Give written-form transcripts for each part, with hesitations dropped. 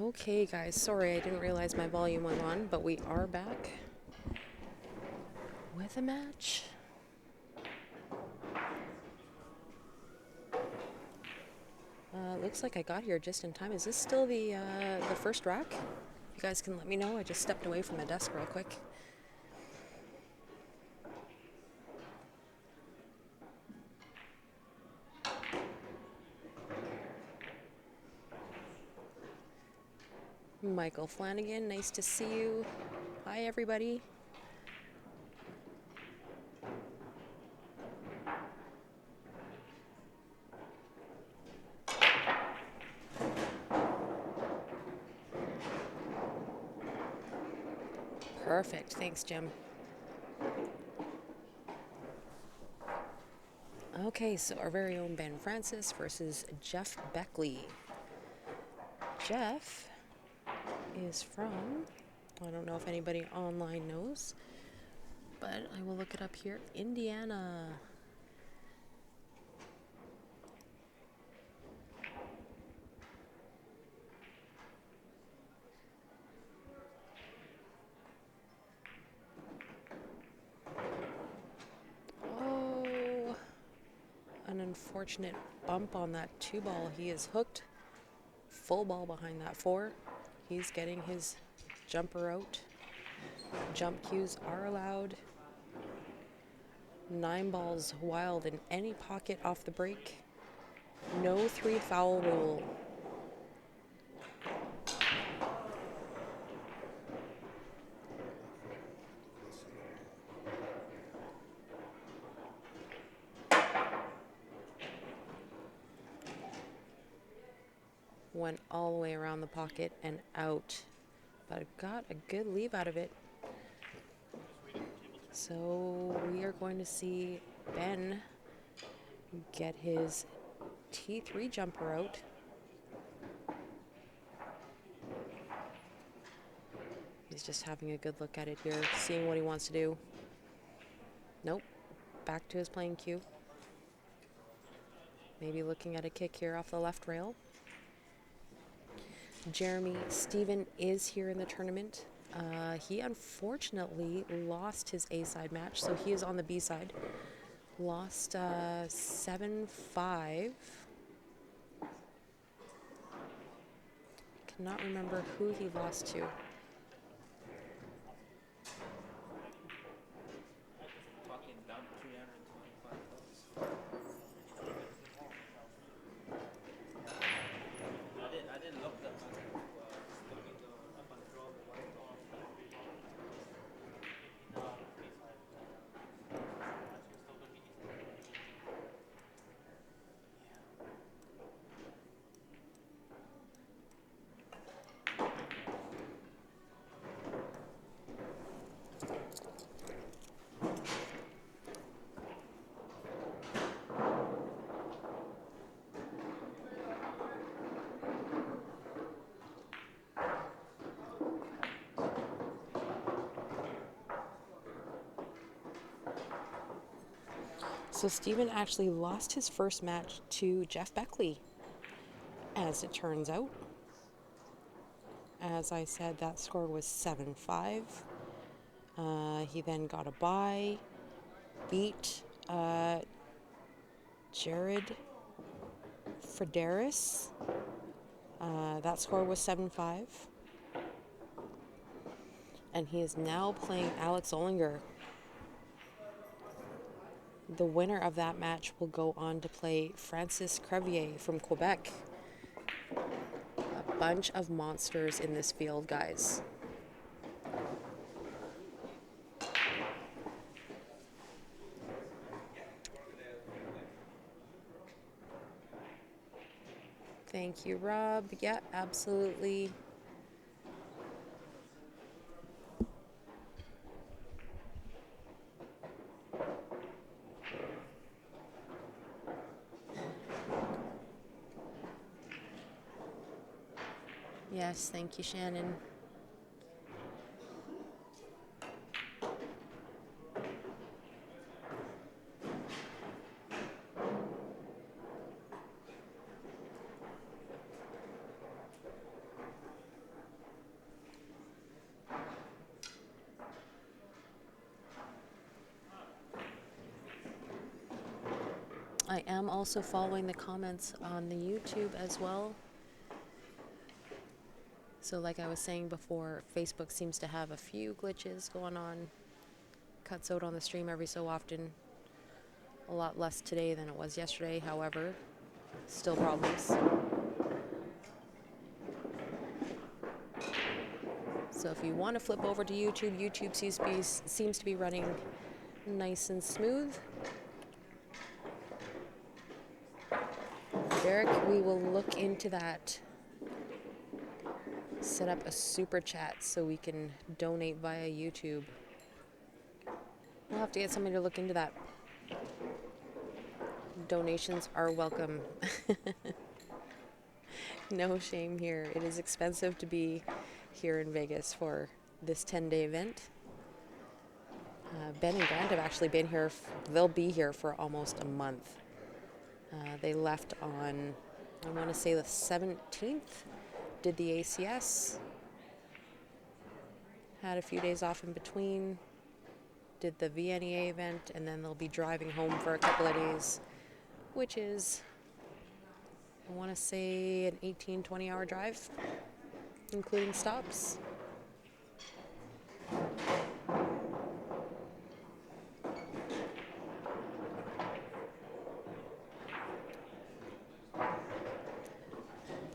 Okay, guys, sorry I didn't realize my volume went on, but we are back with a match. Looks like I got here just in time. Is this still the first rack? You guys can let me know. I just stepped away from the desk real quick. Michael Flanagan, nice to see you. Hi, everybody. Perfect. Thanks, Jim. Okay, so our very own Ben Francis versus Jeff Beckley. Jeff is from, I don't know if anybody online knows, but I will look it up here, Indiana. Oh, an unfortunate bump on that 2-ball. He is hooked. Full ball behind that 4. He's getting his jumper out. Jump cues are allowed. 9 balls wild in any pocket off the break. No 3 foul rule. Went all the way around the pocket and out, but got a good leave out of it. So we are going to see Ben get his T3 jumper out. He's just having a good look at it here, seeing what he wants to do. Nope, back to his playing cue. Maybe looking at a kick here off the left rail. Jeremy Steven is here in the tournament. He unfortunately lost his A-side match, so he is on the B-side. Lost 7-5. Cannot remember who he lost to. So Steven actually lost his first match to Jeff Beckley, as it turns out. As I said, that score was 7-5. He then got a bye, beat Jared Frederis. That score was 7-5. And he is now playing Alex Ollinger. The winner of that match will go on to play Francis Crevier from Quebec. A bunch of monsters in this field, guys. Thank you, Rob. Yeah, absolutely. Yes, thank you, Shannon. am also following the comments on the YouTube as well. So like I was saying before, Facebook seems to have a few glitches going on. Cuts out on the stream every so often. A lot less today than it was yesterday, however. Still problems. So if you want to flip over to YouTube, YouTube seems to be running nice and smooth. Derek, we will look into that. Set up a super chat so we can donate via YouTube. We'll have to get somebody to look into that. Donations are welcome. No shame here. It is expensive to be here in Vegas for this 10-day event. Ben and Grant have actually been here. They'll be here for almost a month. They left on, I want to say the 17th. Did the ACS. Had a few days off in between. Did the VNEA event, and then they'll be driving home for a couple of days, which is, I want to say, an 18, 20-hour drive, including stops.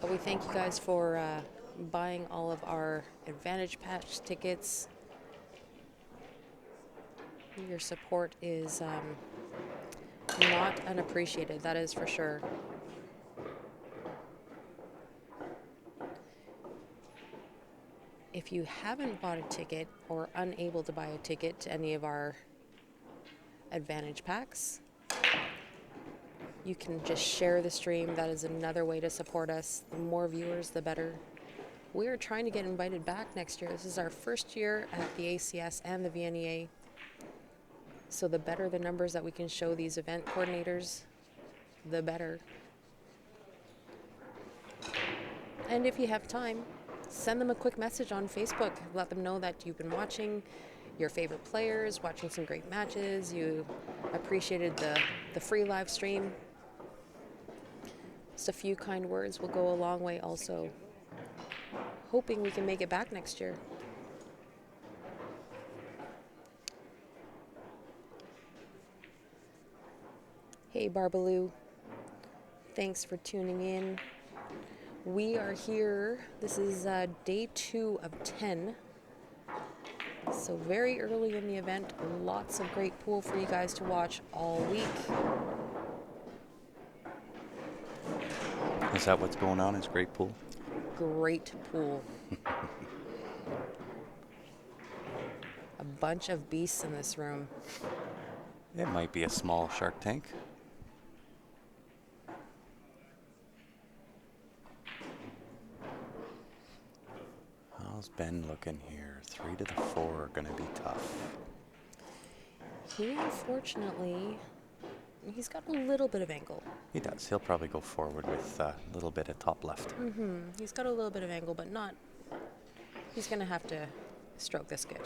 But we thank you guys for buying all of our Advantage Patch tickets. Your support is not unappreciated, that is for sure. If you haven't bought a ticket or unable to buy a ticket to any of our Advantage packs, you can just share the stream. That is another way to support us. The more viewers, the better. We are trying to get invited back next year. This is our first year at the ACS and the VNEA. So the better the numbers that we can show these event coordinators, the better. And if you have time, send them a quick message on Facebook. Let them know that you've been watching your favorite players, watching some great matches. You appreciated the free live stream. Just a few kind words will go a long way also. Hoping we can make it back next year. Hey Barbaloo, thanks for tuning in. We are here, this is day 2 of 10. So very early in the event, lots of great pool for you guys to watch all week. Is that what's going on? Is great pool? Great pool. A bunch of beasts in this room. It might be a small Shark Tank. How's Ben looking here? 3 to the 4 are going to be tough. He unfortunately, he's got a little bit of angle. He does. He'll probably go forward with a little bit of top left. He's got a little bit of angle, but not, he's going to have to stroke this good.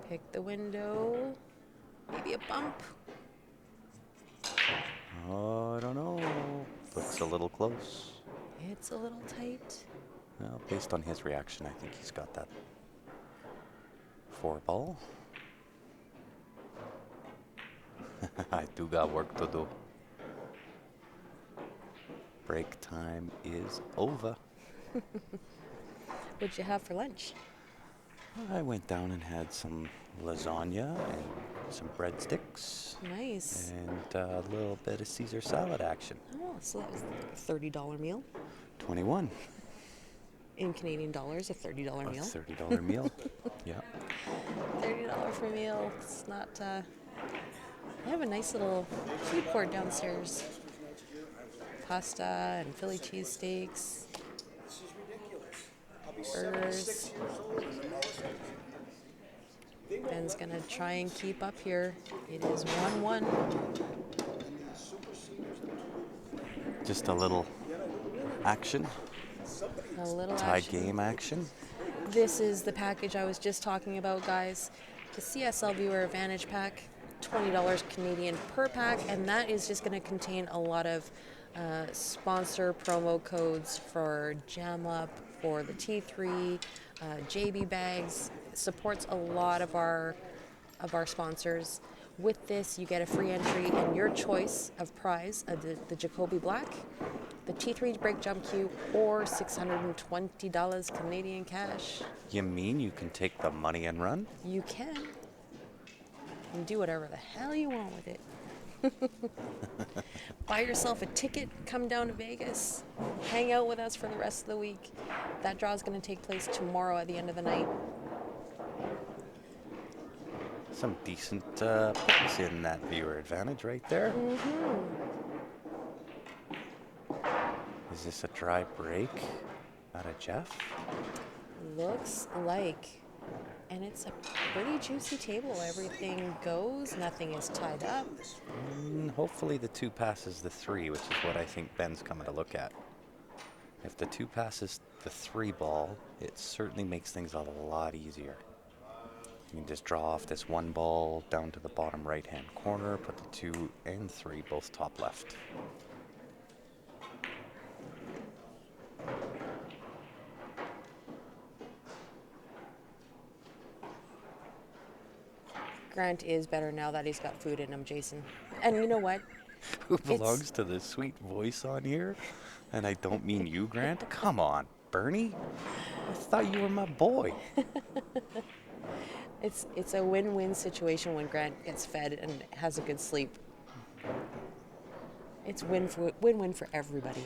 Pick the window. Maybe a bump. Oh, I don't know. Looks a little close. It's a little tight. Well, based on his reaction, I think he's got that 4 ball. I do got work to do. Break time is over. What'd you have for lunch? I went down and had some lasagna and some breadsticks. Nice. And a little bit of Caesar salad action. Oh, so that was a $30 meal. 21. In Canadian dollars, a $30 meal. A $30 meal. Yeah. $30 for a meal. It's not, I have a nice little food court downstairs. Pasta and Philly cheesesteaks. Burgers. Ben's gonna try and keep up here. It is 1-1. Just a little action. A little Tie action. game action. This is the package I was just talking about, guys. The CSL Viewer Advantage Pack. $20 Canadian per pack, and that is just going to contain a lot of sponsor promo codes for Jam Up, for the T3, JB bags. It supports a lot of our sponsors. With this, you get a free entry and your choice of prize, the Jacoby Black, the T3 Break Jump Cue, or $620 Canadian cash. You mean you can take the money and run? You can. And do whatever the hell you want with it. Buy yourself a ticket, come down to Vegas, hang out with us for the rest of the week. That draw is going to take place tomorrow at the end of the night. Some decent picks in that viewer advantage right there. Mm-hmm. Is this a dry break out of Jeff? Looks like. And it's a pretty juicy table. Everything goes, nothing is tied up. Hopefully the 2 passes the 3, which is what I think Ben's coming to look at. If the 2 passes the 3 ball, it certainly makes things a lot easier. You can just draw off this 1 ball down to the bottom right-hand corner, put the 2 and 3 both top left. Grant is better now that he's got food in him, Jason. And you know what? Who belongs to the sweet voice on here? And I don't mean you, Grant. Come on, Bernie. I thought you were my boy. It's a win-win situation when Grant gets fed and has a good sleep. It's win-win for everybody.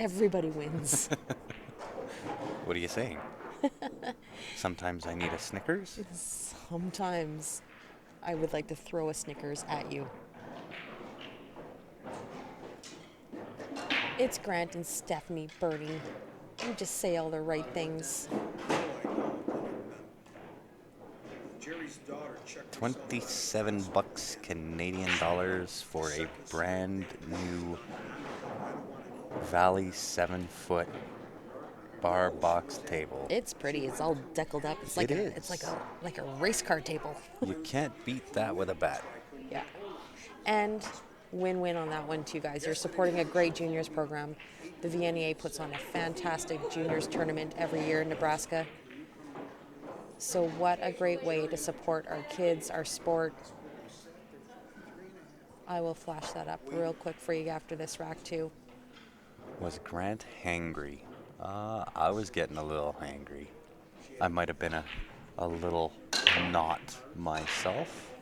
Everybody wins. What are you saying? Sometimes I need a Snickers? Sometimes I would like to throw a Snickers at you. It's Grant and Stephanie, Bernie. You just say all the right things. 27 bucks Canadian dollars for a brand new Valley 7-foot bar box table. It's pretty. It's all deckled up. It's like it's like a race car table. You can't beat that with a bat. Yeah. And win-win on that one too, guys. You're supporting a great juniors program. The VNEA puts on a fantastic juniors tournament every year in Nebraska. So what a great way to support our kids, our sport. I will flash that up real quick for you after this rack too. Was Grant hangry? I was getting a little hangry. I might have been a little not myself.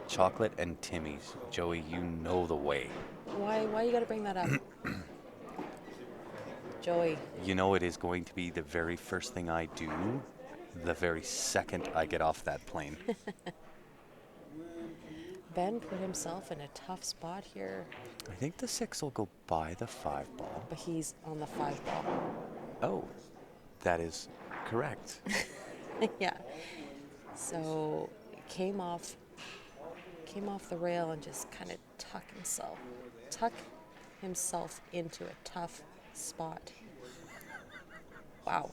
Chocolate and Timmy's. Joey, you know the way. Why you gotta bring that up? Joey. You know it is going to be the very first thing I do the very second I get off that plane. Ben put himself in a tough spot here. I think the 6 will go by the 5 ball. But he's on the 5 ball. Oh, that is correct. Yeah. So came off the rail and just kind of tuck himself into a tough spot. Wow.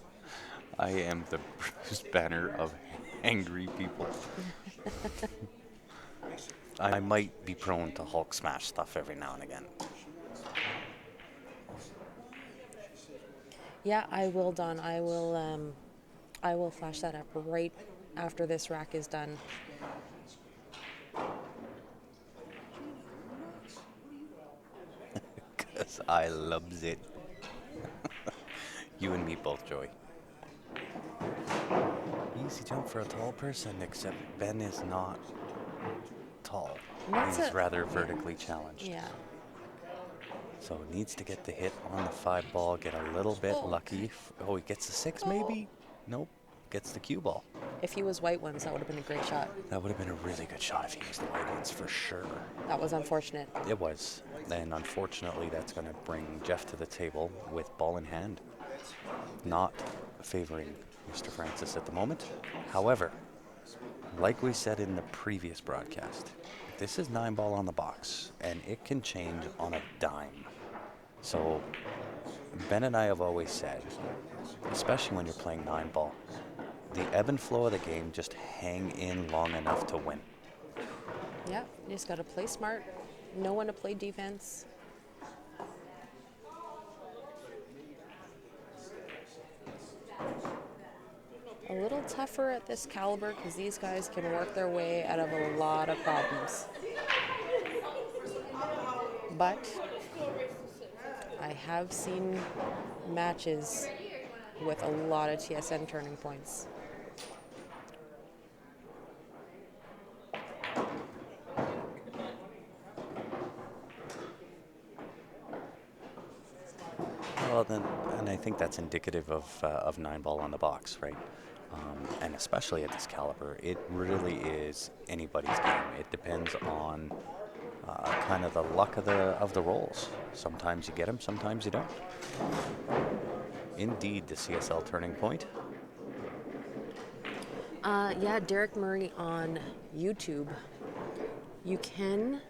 I am the Bruce Banner of angry people. I might be prone to Hulk smash stuff every now and again. Yeah, I will, Don. I will flash that up right after this rack is done. Because I loves it. You and me both, Joey. Easy jump for a tall person, except Ben is not tall. He's rather vertically challenged. Yeah. So needs to get the hit on the 5 ball, get a little bit lucky. Oh, he gets the 6 maybe? Nope. Gets the cue ball. If he was white ones, that would have been a great shot. That would have been a really good shot if he was the white ones for sure. That was unfortunate. It was. And unfortunately, that's going to bring Jeff to the table with ball in hand. Not favoring Mr. Francis at the moment. However, like we said in the previous broadcast, this is 9 ball on the box, and it can change on a dime. So Ben and I have always said, especially when you're playing 9 ball, the ebb and flow of the game, just hang in long enough to win. Yeah, you just got to play smart, know when to play defense. A little tougher at this caliber because these guys can work their way out of a lot of problems. But I have seen matches with a lot of TSN turning points. Well, then, and I think that's indicative of 9 ball on the box, right? And especially at this caliber, it really is anybody's game. It depends on kind of the luck of the rolls. Sometimes you get them, sometimes you don't. Indeed, the CSL turning point. Yeah, Derek Murray on YouTube. You can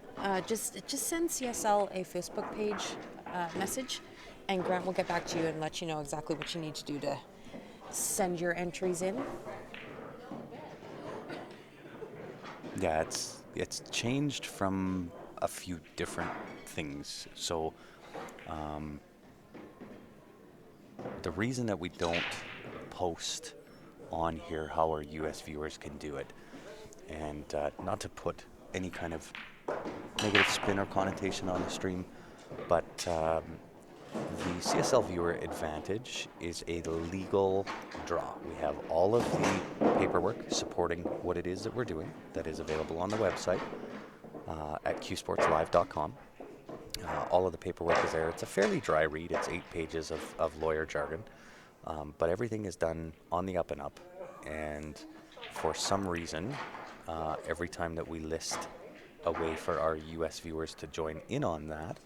just send CSL a Facebook page message, and Grant will get back to you and let you know exactly what you need to do to send your entries in. Yeah, it's changed from a few different things. So the reason that we don't post on here how our US viewers can do it, and not to put any kind of negative spin or connotation on the stream, but the CSL Viewer Advantage is a legal draw. We have all of the paperwork supporting what it is that we're doing that is available on the website at qsportslive.com. All of the paperwork is there. It's a fairly dry read. It's 8 pages of lawyer jargon, but everything is done on the up and up. And for some reason, every time that we list a way for our US viewers to join in on that,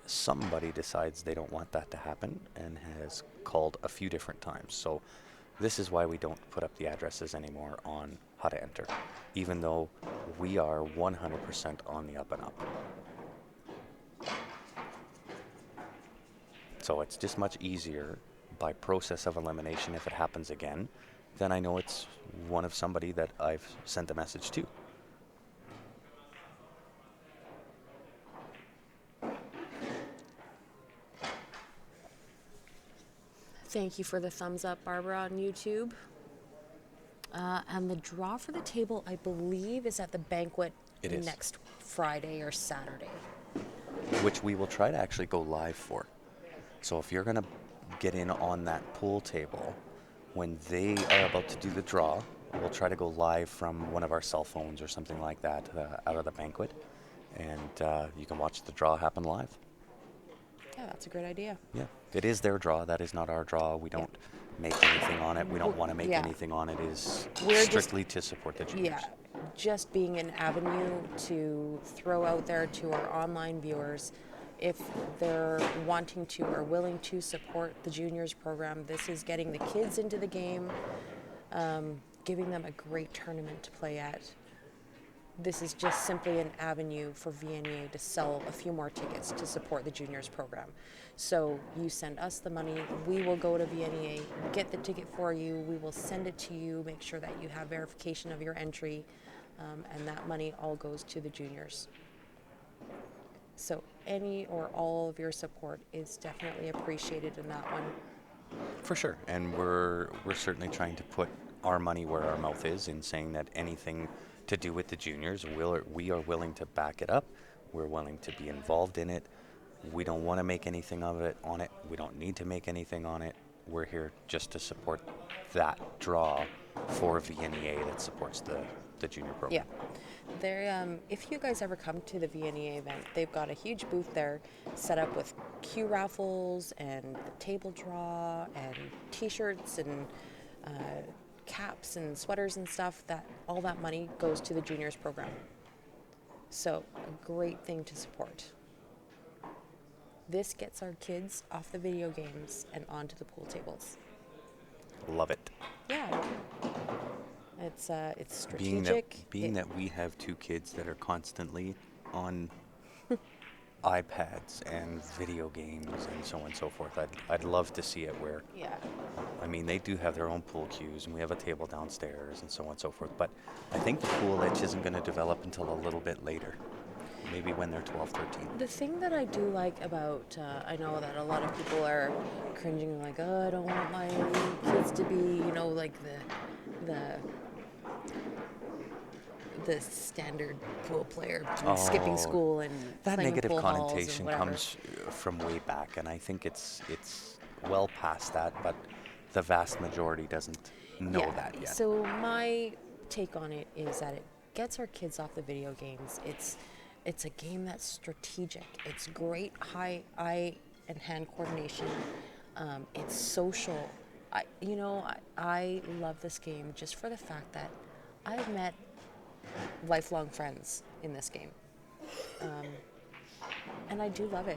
somebody decides they don't want that to happen and has called a few different times. So this is why we don't put up the addresses anymore on how to enter, even though we are 100% on the up and up. So it's just much easier by process of elimination if it happens again. Then I know it's one of somebody that I've sent a message to. Thank you for the thumbs up, Barbara, on YouTube. And the draw for the table, I believe, is at the banquet It is. next Friday or Saturday. Which we will try to actually go live for. So if you're going to get in on that pool table, when they are about to do the draw, we'll try to go live from one of our cell phones or something like that out of the banquet. And you can watch the draw happen live. Yeah, that's a great idea. Yeah, it is their draw. That is not our draw. We don't make anything on it. We don't want to make Yeah. anything on it. It is We're just- strictly to support the juniors. Yeah, just being an avenue to throw out there to our online viewers. If they're wanting to or willing to support the juniors program, this is getting the kids into the game, giving them a great tournament to play at. This is just simply an avenue for VNEA to sell a few more tickets to support the juniors program. So you send us the money, we will go to VNEA, get the ticket for you, we will send it to you, make sure that you have verification of your entry, and that money all goes to the juniors. So any or all of your support is definitely appreciated in that one. For sure, and we're certainly trying to put our money where our mouth is in saying that anything to do with the juniors, we are willing to back it up. We're willing to be involved in it. We don't want to make anything of it on it. We don't need to make anything on it. We're here just to support that draw for VNEA that supports the junior program. Yeah. If you guys ever come to the VNEA event, they've got a huge booth there set up with Q raffles and the table draw and t-shirts and caps and sweaters and stuff. That all that money goes to the juniors program. So a great thing to support. This gets our kids off the video games and onto the pool tables. Love it. Yeah. It's strategic. Being that we have 2 kids that are constantly on iPads and video games and so on and so forth. I'd love to see it where, Yeah. I mean, they do have their own pool cues, and we have a table downstairs and so on and so forth. But I think the pool itch isn't going to develop until a little bit later, maybe when they're 12, 13. The thing that I do like about, I know that a lot of people are cringing, like, oh, I don't want my kids to be, like the the standard pool player, skipping Oh, school and that playing in negative pool halls and connotation whatever. comes from way back, and I think it's well past that, but the vast majority doesn't know Yeah. that yet. So my take on it is that it gets our kids off the video games. It's a game that's strategic. It's great eye and hand coordination. It's social. I love this game just for the fact that I've met lifelong friends in this game, and I do love it.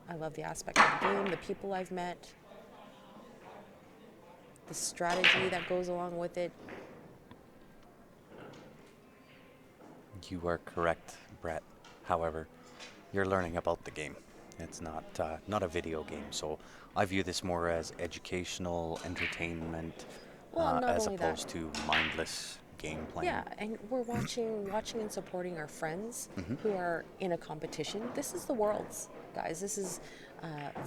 I love the aspect of the game, the people I've met, the strategy that goes along with it. You are correct, Brett. However, you're learning about the game. It's not a video game, so I view this more as educational entertainment, Well, not as only that, opposed to mindless game playing. yeah, and we're watching and supporting our friends who are in a competition. This is the world's, guys. This is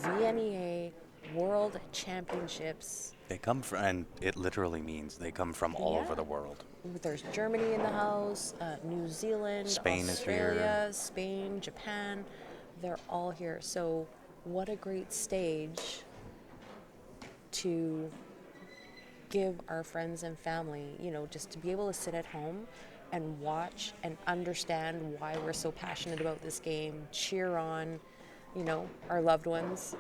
VNEA World Championships. They come from, and it literally means they come from all over Yeah. the world. There's Germany in the house, New Zealand, Spain is Australia, here. Spain, Japan. They're all here. So, what a great stage to give our friends and family, just to be able to sit at home and watch and understand why we're so passionate about this game, cheer on, our loved ones,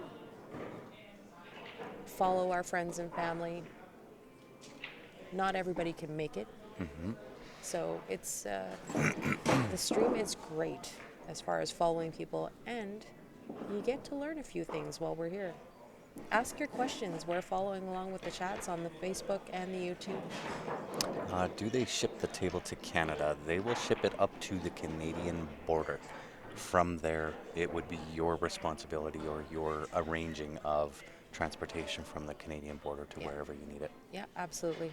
follow our friends and family. Not everybody can make it. So it's the stream is great as far as following people, and you get to learn a few things while we're here. Ask your questions. We're following along with the chats on the Facebook and the YouTube. Do they ship the table to Canada? They will ship it up to the Canadian border. From there, it would be your responsibility or your arranging of transportation from the Canadian border to Yeah. wherever you need it. Yeah, absolutely.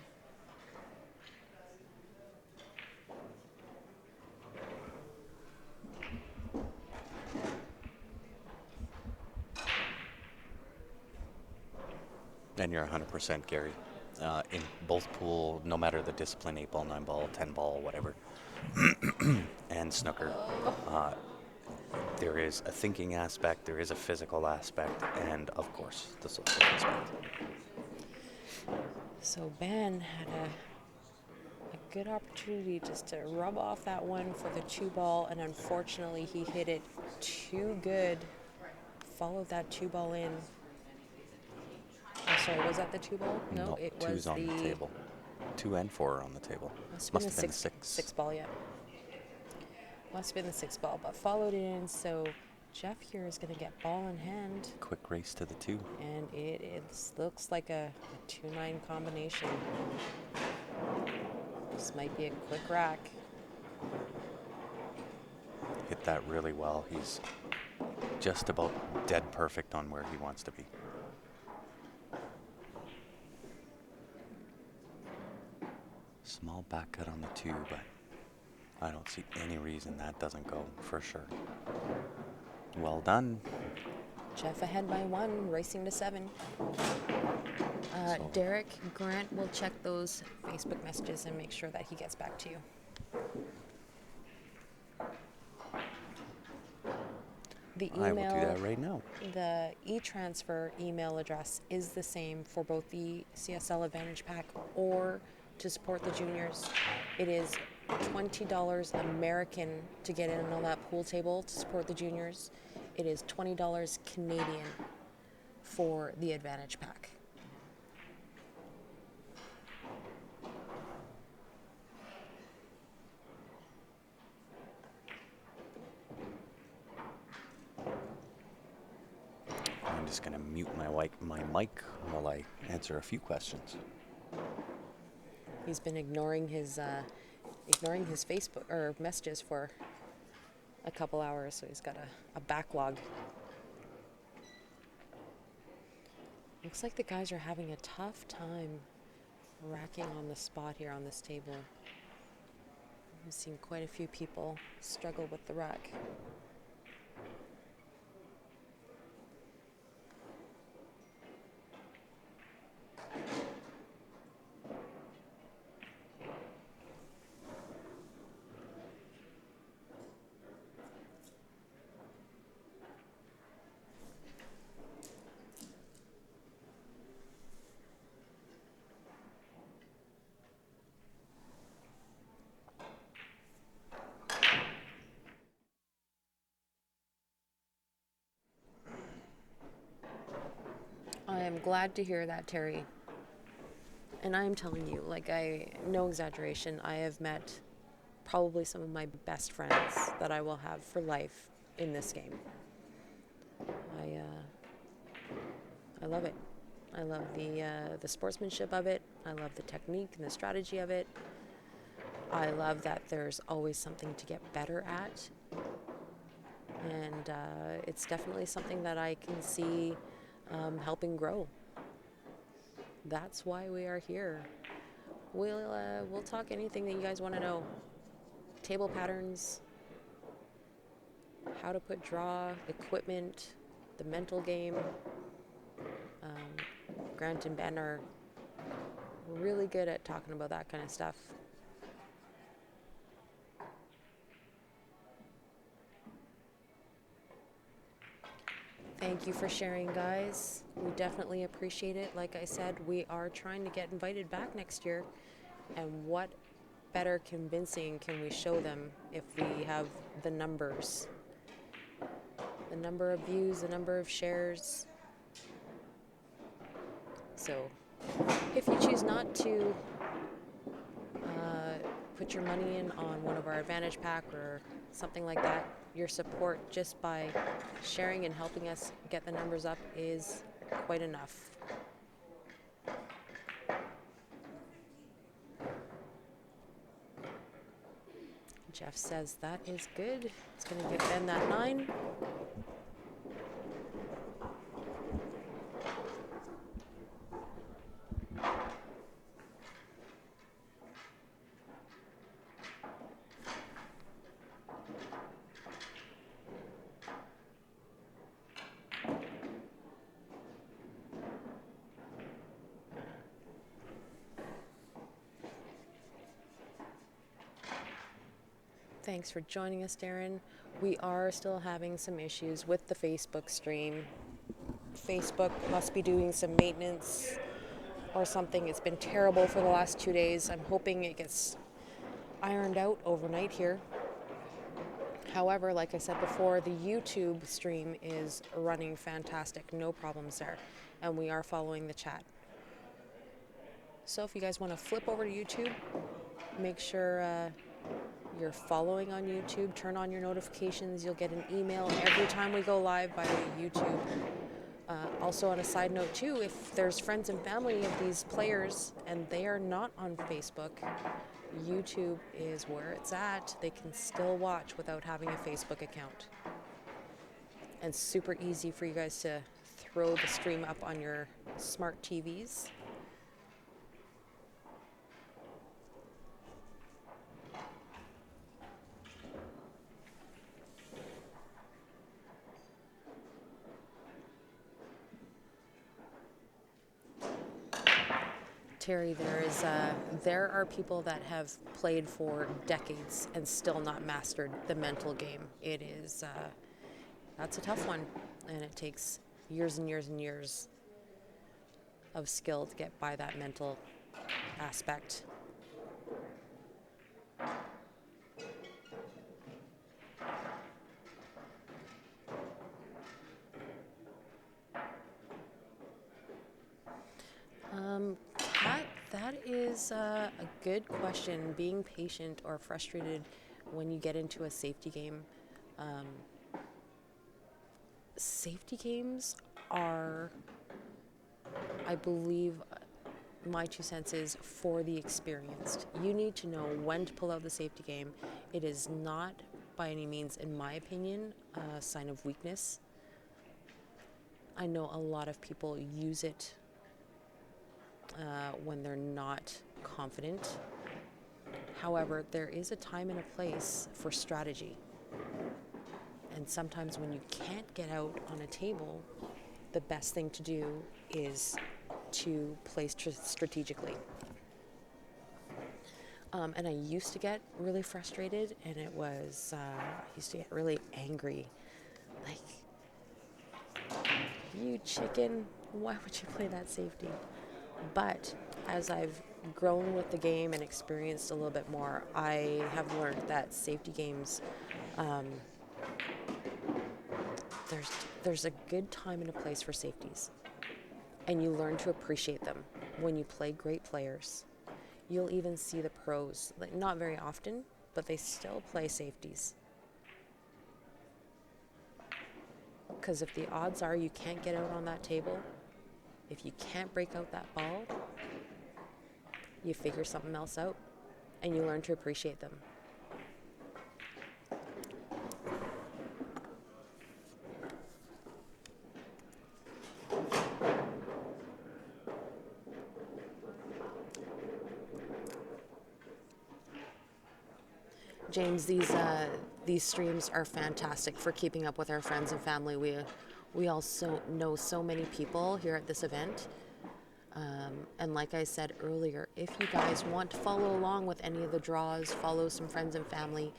And you're 100% Gary. In both pool, no matter the discipline, 8 ball, 9 ball, 10 ball, whatever, and snooker, there is a thinking aspect, there is a physical aspect, and of course, the social aspect. So Ben had a good opportunity just to rub off that one for the 2 ball, and unfortunately he hit it too good. Followed that 2 ball in. I'm sorry, was that the 2 ball? No, it was two's on the table. 2 and 4 are on the table. Must Must have have been been the 6. 6 ball, yeah. Must have been the 6 ball, but followed it in. So Jeff here is going to get ball in hand, Quick race to the 2. and it looks like a 2-9 combination. This might be a quick rack. Hit that really well. He's just about dead perfect on where he wants to be. Small back cut on the 2, but I don't see any reason that doesn't go for sure. Well done. Jeff ahead by 1, racing to 7. So- Derek Grant will check those Facebook messages and make sure that he gets back to you. The I will do email, that right now. the e-transfer email address is the same for both the CSL Advantage Pack or to support the juniors. It is $20 American to get in on that pool table to support the juniors. It is $20 Canadian for the Advantage Pack. I'm just going to mute my mic while I answer a few questions. He's been ignoring his Facebook or messages for a couple hours, so he's got a backlog. Looks like the guys are having a tough time racking on the spot here on this table. I've seen quite a few people struggle with the rack. I am glad to hear that, Terry. And I am telling you, no exaggeration, I have met probably some of my best friends that I will have for life in this game. I love it. I love the sportsmanship of it. I love the technique and the strategy of it. I love that there's always something to get better at. And it's definitely something that I can see helping grow. That's why we are here. We'll talk anything that you guys want to know. Table patterns, how to put draw, equipment, the mental game. Grant and Ben are really good at talking about that kind of stuff. Thank you for sharing, guys. We definitely appreciate it. Like I said, we are trying to get invited back next year. And what better convincing can we show them if we have the numbers? The number of views, the number of shares. So if you choose not to put your money in on one of our Advantage Pack or something like that, your support just by sharing and helping us get the numbers up is quite enough. Jeff says that is good. It's going to give Ben that 9. Thanks for joining us, Darren. We are still having some issues with the Facebook stream. Facebook must be doing some maintenance or something. It's been terrible for the last 2 days. I'm hoping it gets ironed out overnight here. However, like I said before, the YouTube stream is running fantastic. No problems there. And we are following the chat. So if you guys want to flip over to YouTube, make sure you're following on YouTube, turn on your notifications. You'll get an email every time we go live via YouTube. Also, on a side note too, if there's friends and family of these players and they are not on Facebook, YouTube is where it's at. They can still watch without having a Facebook account. And super easy for you guys to throw the stream up on your smart TVs. Terry, there are people that have played for decades and still not mastered the mental game. It is, that's a tough one, and it takes years and years and years of skill to get by that mental aspect. Kat, that is a good question. Being patient or frustrated when you get into a safety game. Safety games are, I believe, my 2 cents is for the experienced. You need to know when to pull out the safety game. It is not by any means, in my opinion, a sign of weakness. I know a lot of people use it when they're not confident. However, there is a time and a place for strategy. And sometimes when you can't get out on a table, the best thing to do is to play strategically. And I used to get really frustrated, and I used to get really angry. Like, you chicken, why would you play that safety? But as I've grown with the game and experienced a little bit more, I have learned that safety games, there's a good time and a place for safeties. And you learn to appreciate them when you play great players. You'll even see the pros, like not very often, but they still play safeties. Because if the odds are you can't get out on that table, if you can't break out that ball, you figure something else out and you learn to appreciate them. James, these streams are fantastic for keeping up with our friends and family. We also know so many people here at this event. And like I said earlier, if you guys want to follow along with any of the draws, follow some friends and family,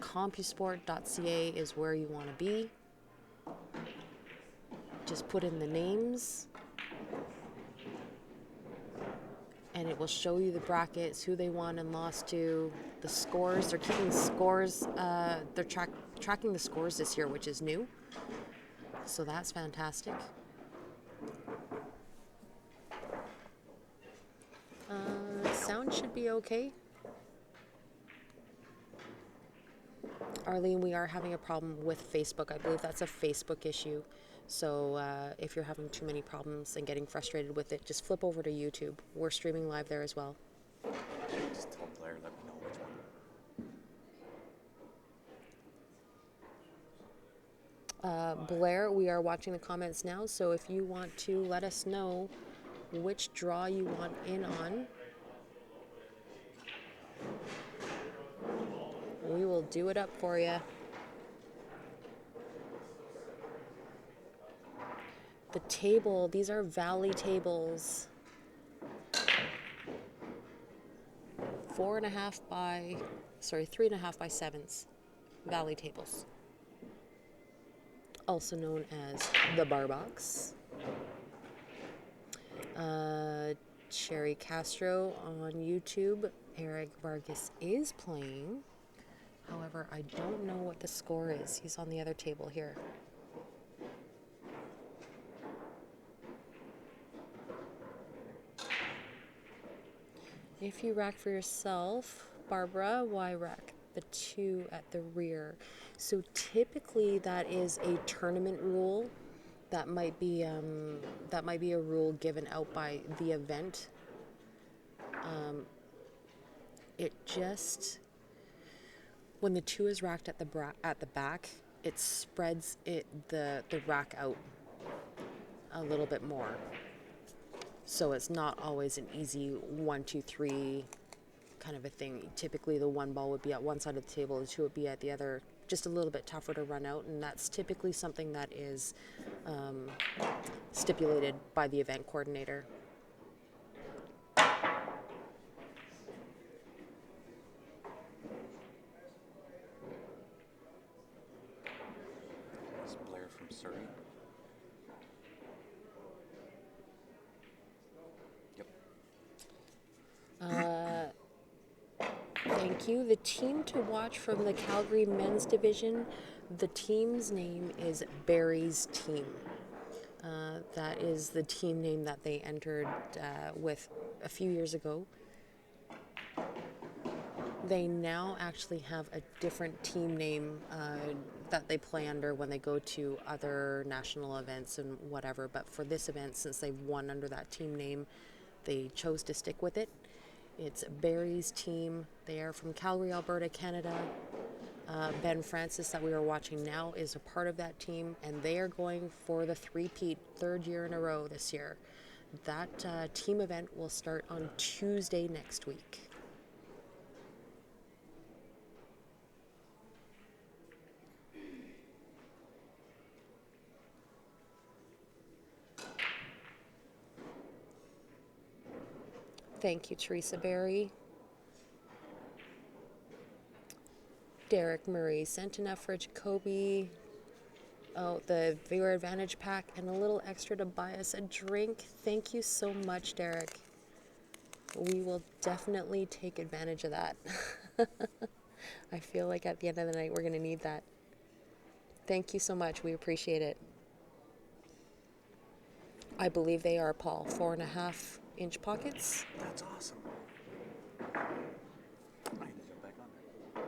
compusport.ca is where you want to be. Just put in the names and it will show you the brackets, who they won and lost to, the scores. They're keeping scores. They're tracking the scores this year, which is new. So that's fantastic. Sound should be okay. Arlene, we are having a problem with Facebook. I believe that's a Facebook issue. So if you're having too many problems and getting frustrated with it, just flip over to YouTube. We're streaming live there as well. Just tell Blair, let me know which one. Blair, we are watching the comments now, so if you want to let us know which draw you want in on, we will do it up for you. The table, these are Valley tables. 3.5 by 7s. Valley tables. Also known as the bar box. Cherry Castro on YouTube. Eric Vargas is playing. However, I don't know what the score is. He's on the other table here. If you rack for yourself, Barbara, why rack the 2 at the rear? So typically that is a tournament rule. That might be a rule given out by the event. It just, when the 2 is racked at the back, it spreads the rack out a little bit more. So it's not always an easy 1, 2, 3 kind of a thing. Typically the 1 ball would be at one side of the table, the 2 would be at the other. Just a little bit tougher to run out, and that's typically something that is stipulated by the event coordinator. Is Blair from Surrey? Yep. Thank you. The team to watch from the Calgary men's division, the team's name is Barry's team. That is the team name that they entered with a few years ago. They now actually have a different team name that they play under when they go to other national events and whatever. But for this event, since they've won under that team name, they chose to stick with it. It's Barry's team. They are from Calgary, Alberta, Canada. Ben Francis that we are watching now is a part of that team, and they are going for the three-peat, third year in a row this year. That team event will start on Tuesday next week. Thank you, Teresa Berry. Derek Murray sent enough for Jacoby. Oh, the viewer advantage pack and a little extra to buy us a drink. Thank you so much, Derek. We will definitely take advantage of that. I feel like at the end of the night, we're going to need that. Thank you so much. We appreciate it. I believe they are, Paul, 4.5-inch pockets. That's awesome. I need to go back on there.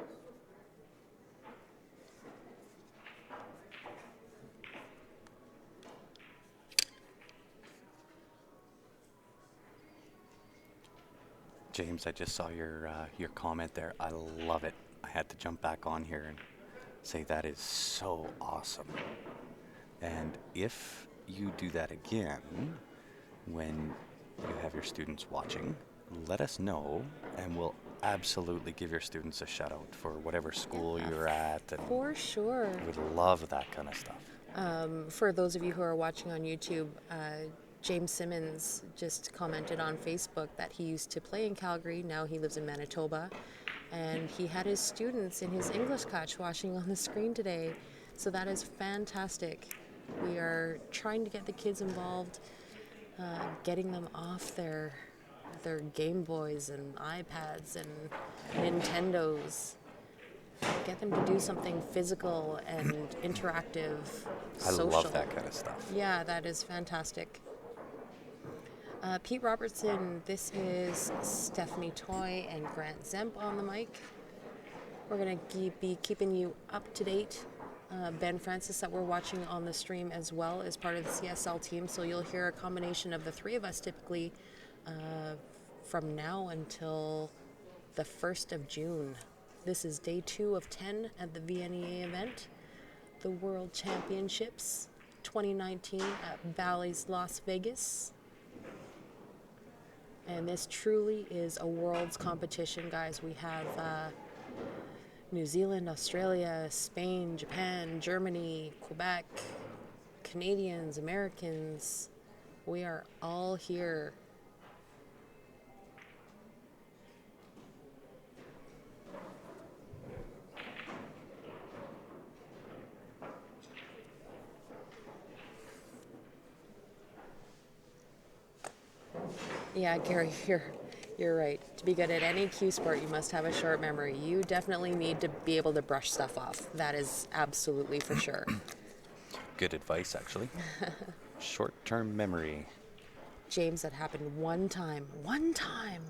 James, I just saw your comment there. I love it. I had to jump back on here and say that is so awesome. And if you do that again when you have your students watching, let us know and we'll absolutely give your students a shout out for whatever school you're at. And For sure. we'd love that kind of stuff. For those of you who are watching on YouTube, James Simmons just commented on Facebook that he used to play in Calgary. Now he lives in Manitoba. And he had his students in his English class watching on the screen today. So that is fantastic. We are trying to get the kids involved, getting them off their Game Boys and iPads and Nintendos. Get them to do something physical and interactive, social. I love that kind of stuff. Yeah, that is fantastic. Pete Robertson, this is Stephanie Toy and Grant Zemp on the mic. We're going to be keeping you up to date. Ben Francis that we're watching on the stream as well is part of the CSL team, so you'll hear a combination of the three of us typically from now until the 1st of June. This is day 2 of 10 at the VNEA event, the World Championships 2019 at Ballys, Las Vegas. And this truly is a world's competition, guys. We have New Zealand, Australia, Spain, Japan, Germany, Quebec, Canadians, Americans. We are all here. Yeah, Gary, you're right. To be good at any cue sport, you must have a short memory. You definitely need to be able to brush stuff off. That is absolutely for sure. Good advice, actually. Short-term memory. James, that happened one time. One time.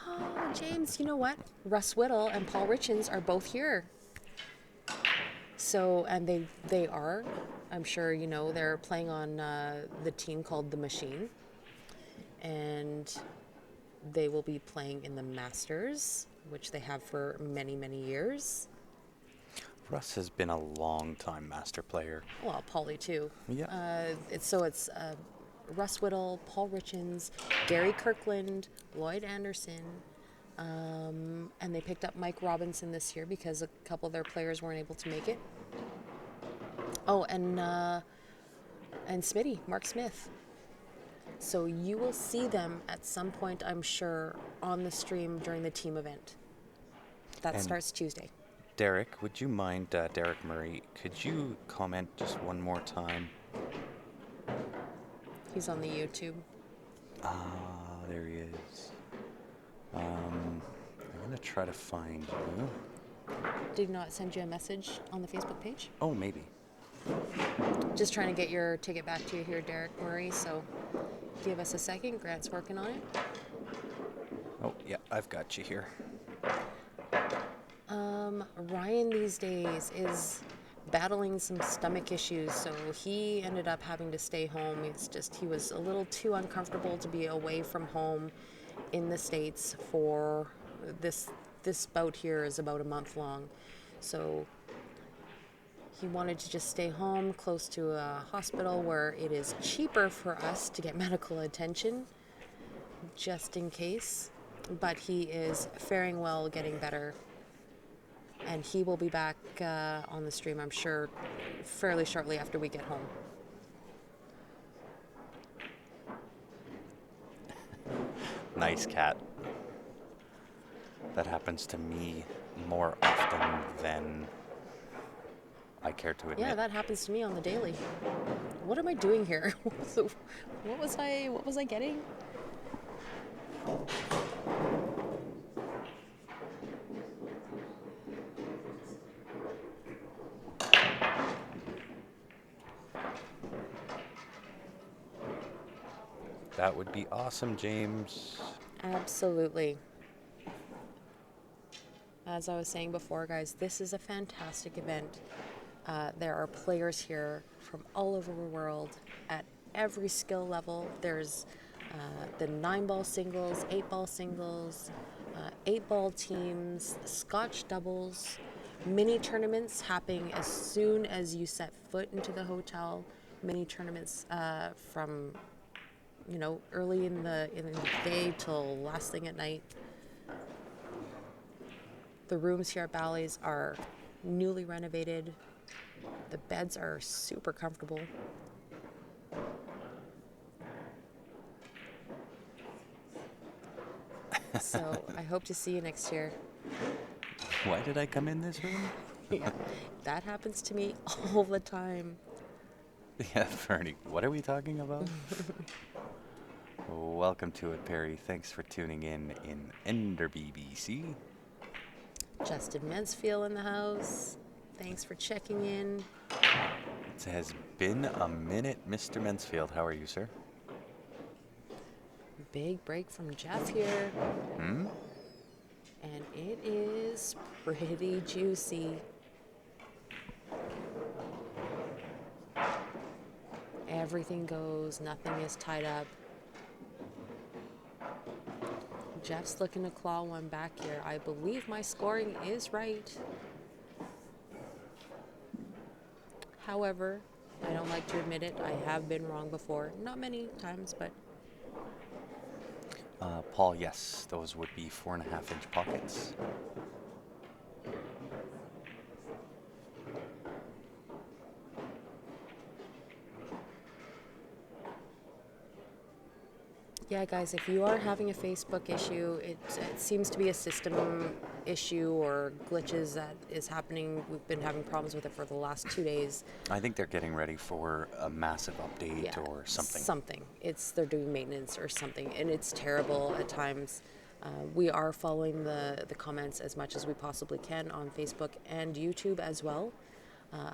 Oh, James, you know what? Russ Whittle and Paul Richens are both here. So, and they are, I'm sure you know, they're playing on the team called The Machine. And they will be playing in the Masters, which they have for many, many years. Russ has been a long-time master player. Well, Paulie too. Yeah. It's Russ Whittle, Paul Richens, Gary Kirkland, Lloyd Anderson, and they picked up Mike Robinson this year because a couple of their players weren't able to make it. Oh, and Smitty, Mark Smith. So you will see them at some point, I'm sure, on the stream during the team event. That starts Tuesday. Derek, would you mind, Derek Murray, could you comment just one more time? He's on the YouTube. There he is. I'm going to try to find you. Did he not send you a message on the Facebook page? Oh, maybe. Just trying to get your ticket back to you here, Derek Murray, so give us a second. Grant's working on it. Oh, yeah, I've got you here. Ryan these days is battling some stomach issues, so he ended up having to stay home. It's just he was a little too uncomfortable to be away from home in the States for This bout here is about a month long, so he wanted to just stay home close to a hospital where it is cheaper for us to get medical attention, just in case. But he is faring well, getting better, and he will be back on the stream, I'm sure, fairly shortly after we get home. Nice cat. That happens to me more often than I care to admit. Yeah, that happens to me on the daily. What am I doing here? What was I getting? That would be awesome, James. Absolutely. As I was saying before, guys, this is a fantastic event. There are players here from all over the world at every skill level. There's the 9-ball singles, 8-ball singles, 8-ball teams, Scotch doubles, mini tournaments happening as soon as you set foot into the hotel. Mini tournaments from early in the day till last thing at night. The rooms here at Ballys are newly renovated. The beds are super comfortable. So I hope to see you next year. Why did I come in this room? Yeah, that happens to me all the time. Yeah, Fernie, what are we talking about? Welcome to it, Perry. Thanks for tuning in Enderby, BC. Justin Mansfield in the house. Thanks for checking in. It has been a minute, Mr. Mansfield. How are you, sir? Big break from Jeff here. And it is pretty juicy. Everything goes, nothing is tied up. Jeff's looking to claw one back here. I believe my scoring is right. However, I don't like to admit it. I have been wrong before. Not many times, but... Paul, yes, those would be 4.5-inch pockets. Yeah, guys, if you are having a Facebook issue, it seems to be a system issue or glitches that is happening. We've been having problems with it for the last 2 days. I think they're getting ready for a massive update or something. They're doing maintenance or something, and it's terrible at times. We are following the comments as much as we possibly can on Facebook and YouTube as well.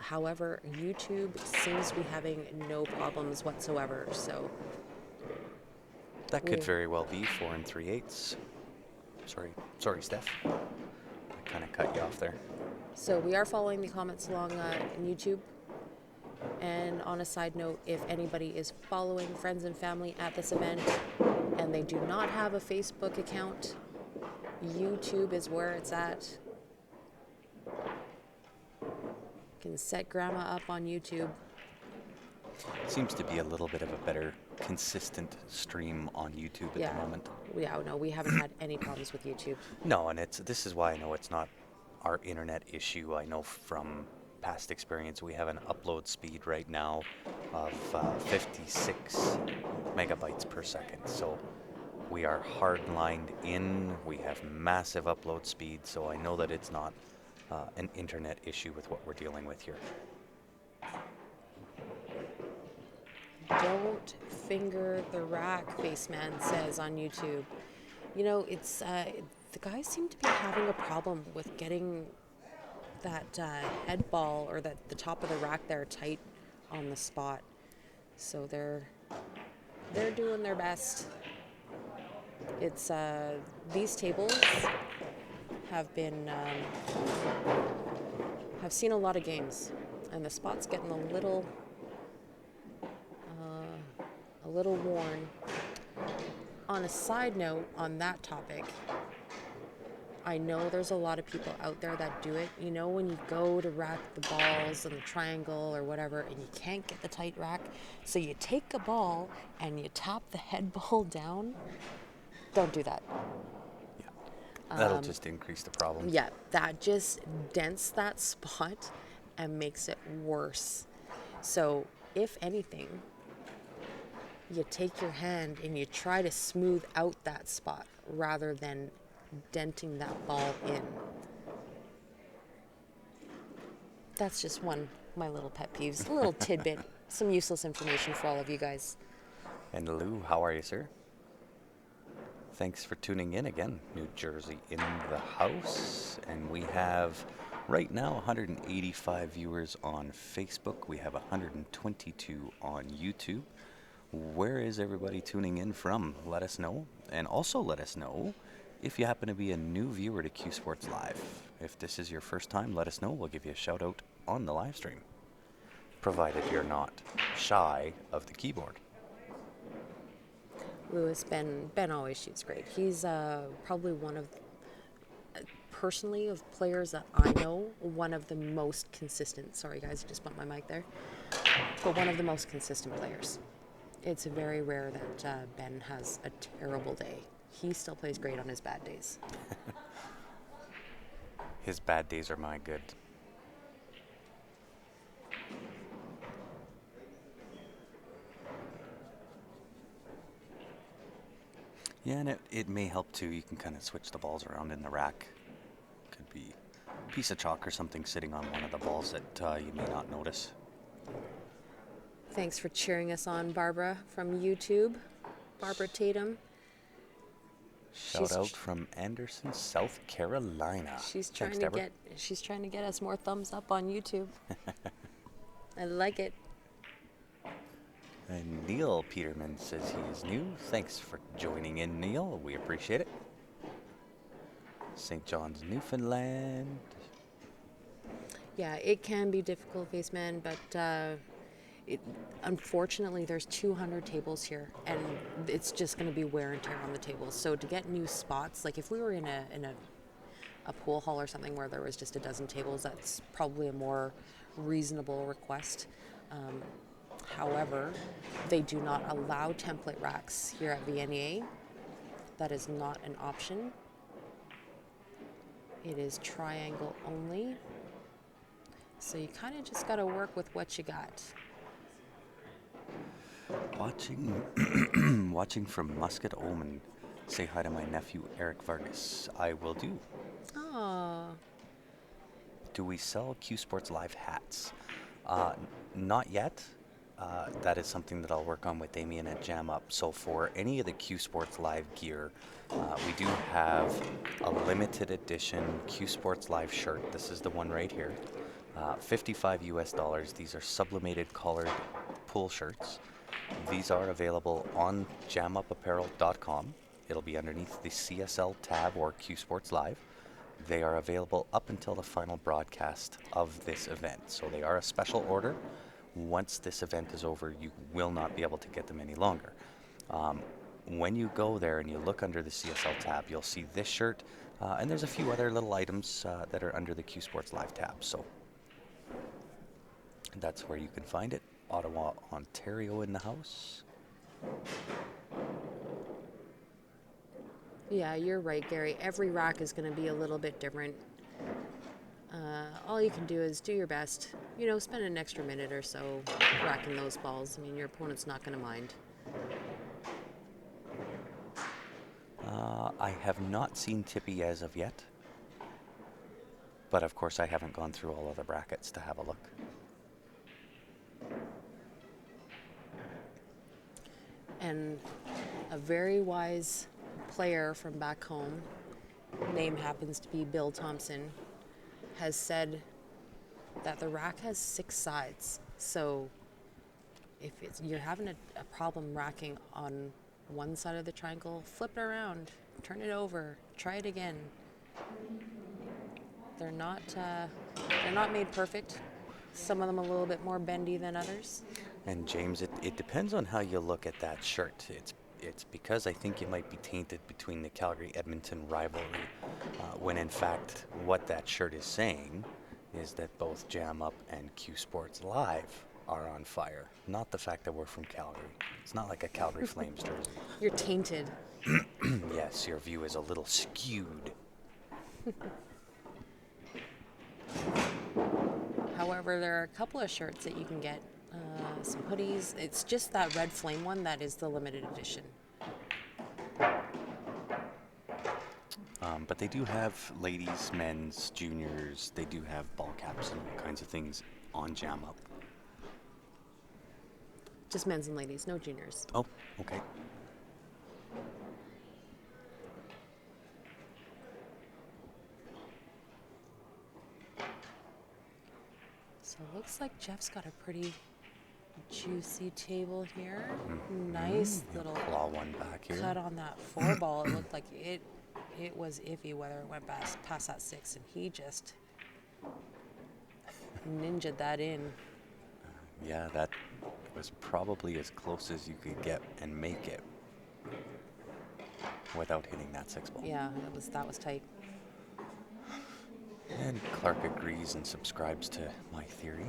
However, YouTube seems to be having no problems whatsoever, so... That could very well be 4 3/8. Sorry, Steph. I kind of cut you off there. So we are following the comments along in YouTube. And on a side note, if anybody is following friends and family at this event and they do not have a Facebook account, YouTube is where it's at. You can set grandma up on YouTube. Seems to be a little bit of a better consistent stream on YouTube at the moment. Yeah, no, we haven't had any problems with YouTube. No, and this is why I know it's not our internet issue. I know from past experience we have an upload speed right now of 56 megabytes per second. So we are hard-lined in. We have massive upload speed, so I know that it's not an internet issue with what we're dealing with here. Don't finger the rack, Faceman says on YouTube. You know, it's the guys seem to be having a problem with getting that head ball or the top of the rack there tight on the spot. So they're doing their best. It's these tables have been have seen a lot of games, and the spot's getting a little worn. On a side note on that topic, I know there's a lot of people out there that do it. You know, when you go to rack the balls in the triangle or whatever, and you can't get the tight rack, so you take a ball and you tap the head ball down. Don't do that. Yeah. That'll just increase the problem. Yeah, that just dents that spot and makes it worse. So, if anything, you take your hand and you try to smooth out that spot rather than denting that ball in. That's just my little pet peeves, a little tidbit, some useless information for all of you guys. And Lou, how are you, sir? Thanks for tuning in again. New Jersey in the house. And we have right now 185 viewers on Facebook. We have 122 on YouTube. Where is everybody tuning in from? Let us know. And also let us know if you happen to be a new viewer to Q Sports Live. If this is your first time, let us know. We'll give you a shout out on the live stream, provided you're not shy of the keyboard. Lewis, Ben always shoots great. He's probably one of, personally, of players that I know, one of the most consistent. Sorry guys, I just bumped my mic there. But one of the most consistent players. It's very rare that Ben has a terrible day. He still plays great on his bad days. His bad days are my good. Yeah, and it may help too. You can kind of switch the balls around in the rack. Could be a piece of chalk or something sitting on one of the balls that you may not notice. Thanks for cheering us on, Barbara from YouTube. Barbara Tatum. Shout out from Anderson, South Carolina. She's trying to get us more thumbs up on YouTube. I like it. And Neil Peterman says he is new. Thanks for joining in, Neil. We appreciate it. St. John's, Newfoundland. Yeah, it can be difficult, Faceman, but unfortunately there's 200 tables here, and it's just going to be wear and tear on the tables. So to get new spots, like if we were in a pool hall or something where there was just a dozen tables, that's probably a more reasonable request. However, they do not allow template racks here at VNEA. That is not an option. It is triangle only. So you kind of just got to work with what you got. Watching from Muscat Omen. Say hi to my nephew Eric Vargas. I will do. Oh. Do we sell Q Sports Live hats? Not yet. That is something that I'll work on with Damien at Jam Up. So for any of the Q Sports Live gear, we do have a limited edition Q Sports Live shirt. This is the one right here. $55 US. These are sublimated collared pool shirts. These are available on jamupapparel.com. It'll be underneath the CSL tab or Q Sports Live. They are available up until the final broadcast of this event. So they are a special order. Once this event is over, you will not be able to get them any longer. When you go there and you look under the CSL tab, you'll see this shirt, and there's a few other little items that are under the Q Sports Live tab. So that's where you can find it. Ottawa, Ontario in the house. Yeah, you're right, Gary. Every rack is going to be a little bit different. All you can do is do your best. You know, spend an extra minute or so racking those balls. I mean, your opponent's not going to mind. I have not seen Tippy as of yet. But of course, I haven't gone through all of the brackets to have a look. And a very wise player from back home, name happens to be Bill Thompson, has said that the rack has 6 sides. So if you're having a problem racking on one side of the triangle, flip it around, turn it over, try it again. They're not made perfect. Some of them a little bit more bendy than others. And James, it depends on how you look at that shirt. It's because I think you might be tainted between the Calgary-Edmonton rivalry. when in fact what that shirt is saying is that both Jam Up and Q Sports Live are on fire, not the fact that we're from Calgary. It's not like a Calgary Flames jersey. You're tainted. Yes, your view is a little skewed. However, there are a couple of shirts that you can get, some hoodies. It's just that red flame one that is the limited edition. But they do have ladies, men's, juniors. They do have ball caps and all kinds of things on Jam Up. Just men's and ladies, no juniors. Oh, okay. So it looks like Jeff's got a pretty juicy table here. Nice little Claw one back here. cut on that 4 ball. It looked like it was iffy whether it went past that 6, and he just ninja'd that in. Yeah, that was probably as close as you could get and make it without hitting that 6 ball. Yeah, that was tight. And Clark agrees and subscribes to my theory.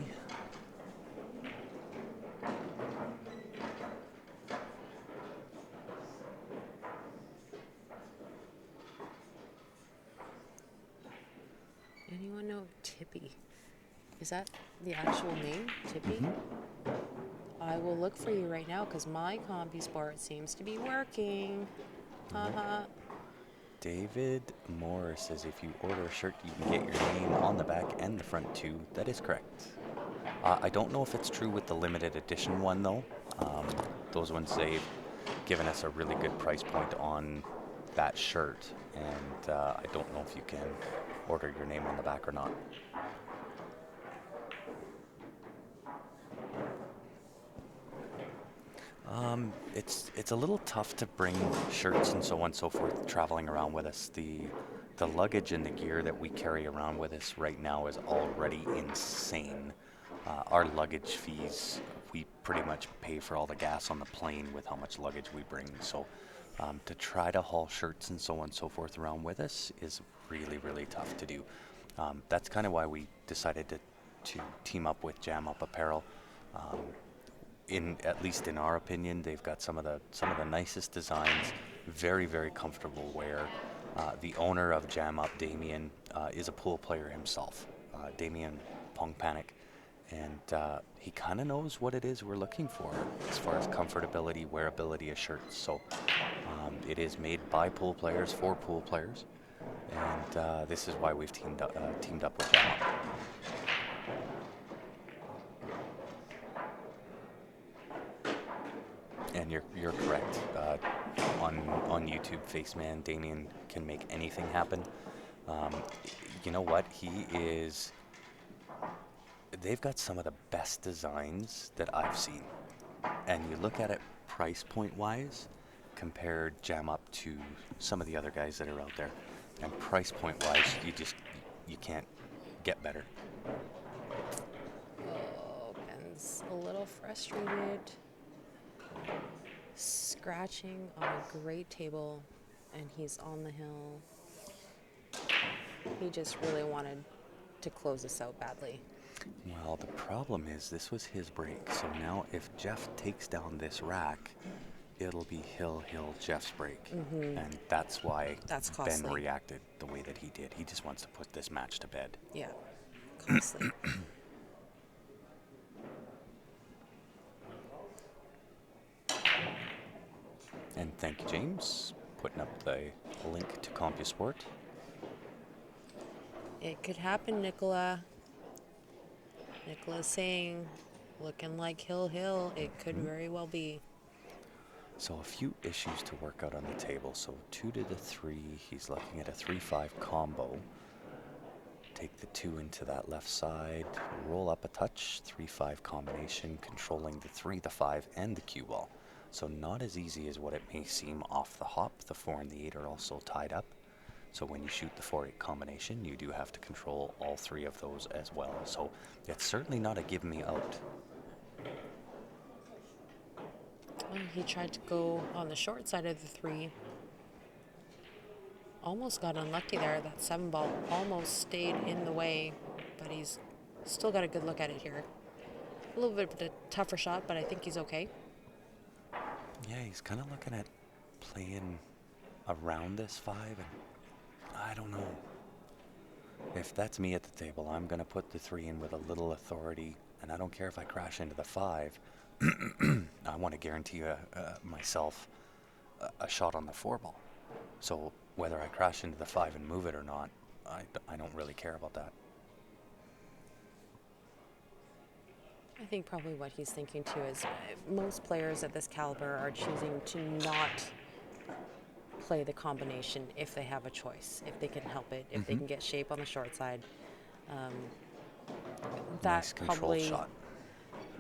Anyone know Tippy? Is that the actual name, Tippy? I will look for you right now because my CompuSport seems to be working. Haha. David Moore says if you order a shirt, you can get your name on the back and the front too. That is correct. I don't know if it's true with the limited edition one though. Those ones, they've given us a really good price point on that shirt, and I don't know if you can order your name on the back or not. It's a little tough to bring shirts and so on and so forth traveling around with us. The luggage and the gear that we carry around with us right now is already insane. Our luggage fees, we pretty much pay for all the gas on the plane with how much luggage we bring. So to try to haul shirts and so on and so forth around with us is really, really tough to do. That's kind of why we decided to team up with Jam Up Apparel. At least in our opinion, they've got some of the nicest designs, very, very comfortable wear. The owner of Jam Up, Damien, is a pool player himself, Damien Pong Panic, and he kind of knows what it is we're looking for as far as comfortability, wearability of shirts. So it is made by pool players for pool players, and this is why we've teamed up with Jam Up. And you're correct. On YouTube, Faceman Damien can make anything happen. You know what? They've got some of the best designs that I've seen. And you look at it price point wise, compare Jam Up to some of the other guys that are out there. And price point wise, you can't get better. Oh, Ben's a little frustrated. Scratching on a great table, and he's on the hill. He just really wanted to close this out badly. Well, the problem is this was his break, so now if Jeff takes down this rack, it'll be Hill Jeff's break. And that's why That's Ben costly. reacted the way that he did. He just wants to put this match to bed. Yeah, costly. And thank you, James, putting up the link to CompuSport. It could happen, Nicola. Nicola's saying, looking like Hill, it could very well be. So a few issues to work out on the table. So 2 to the 3, he's looking at a 3-5 combo. Take the 2 into that left side, roll up a touch, 3-5 combination, controlling the 3, the 5, and the cue ball. So not as easy as what it may seem off the hop. The 4 and the 8 are also tied up. So when you shoot the 4-8 combination, you do have to control all 3 of those as well. So it's certainly not a give me out. He tried to go on the short side of the 3 almost got unlucky there. That 7 ball almost stayed in the way, but he's still got a good look at it here. A little bit of a tougher shot, but I think he's okay. Yeah, he's kind of looking at playing around this 5, and I don't know. If that's me at the table, I'm going to put the 3 in with a little authority, and I don't care if I crash into the 5. I want to guarantee myself a shot on the 4 ball. So whether I crash into the 5 and move it or not, I don't really care about that. I think probably what he's thinking too is most players at this caliber are choosing to not play the combination if they have a choice, if they can help it, if they can get shape on the short side. Nice controlled shot.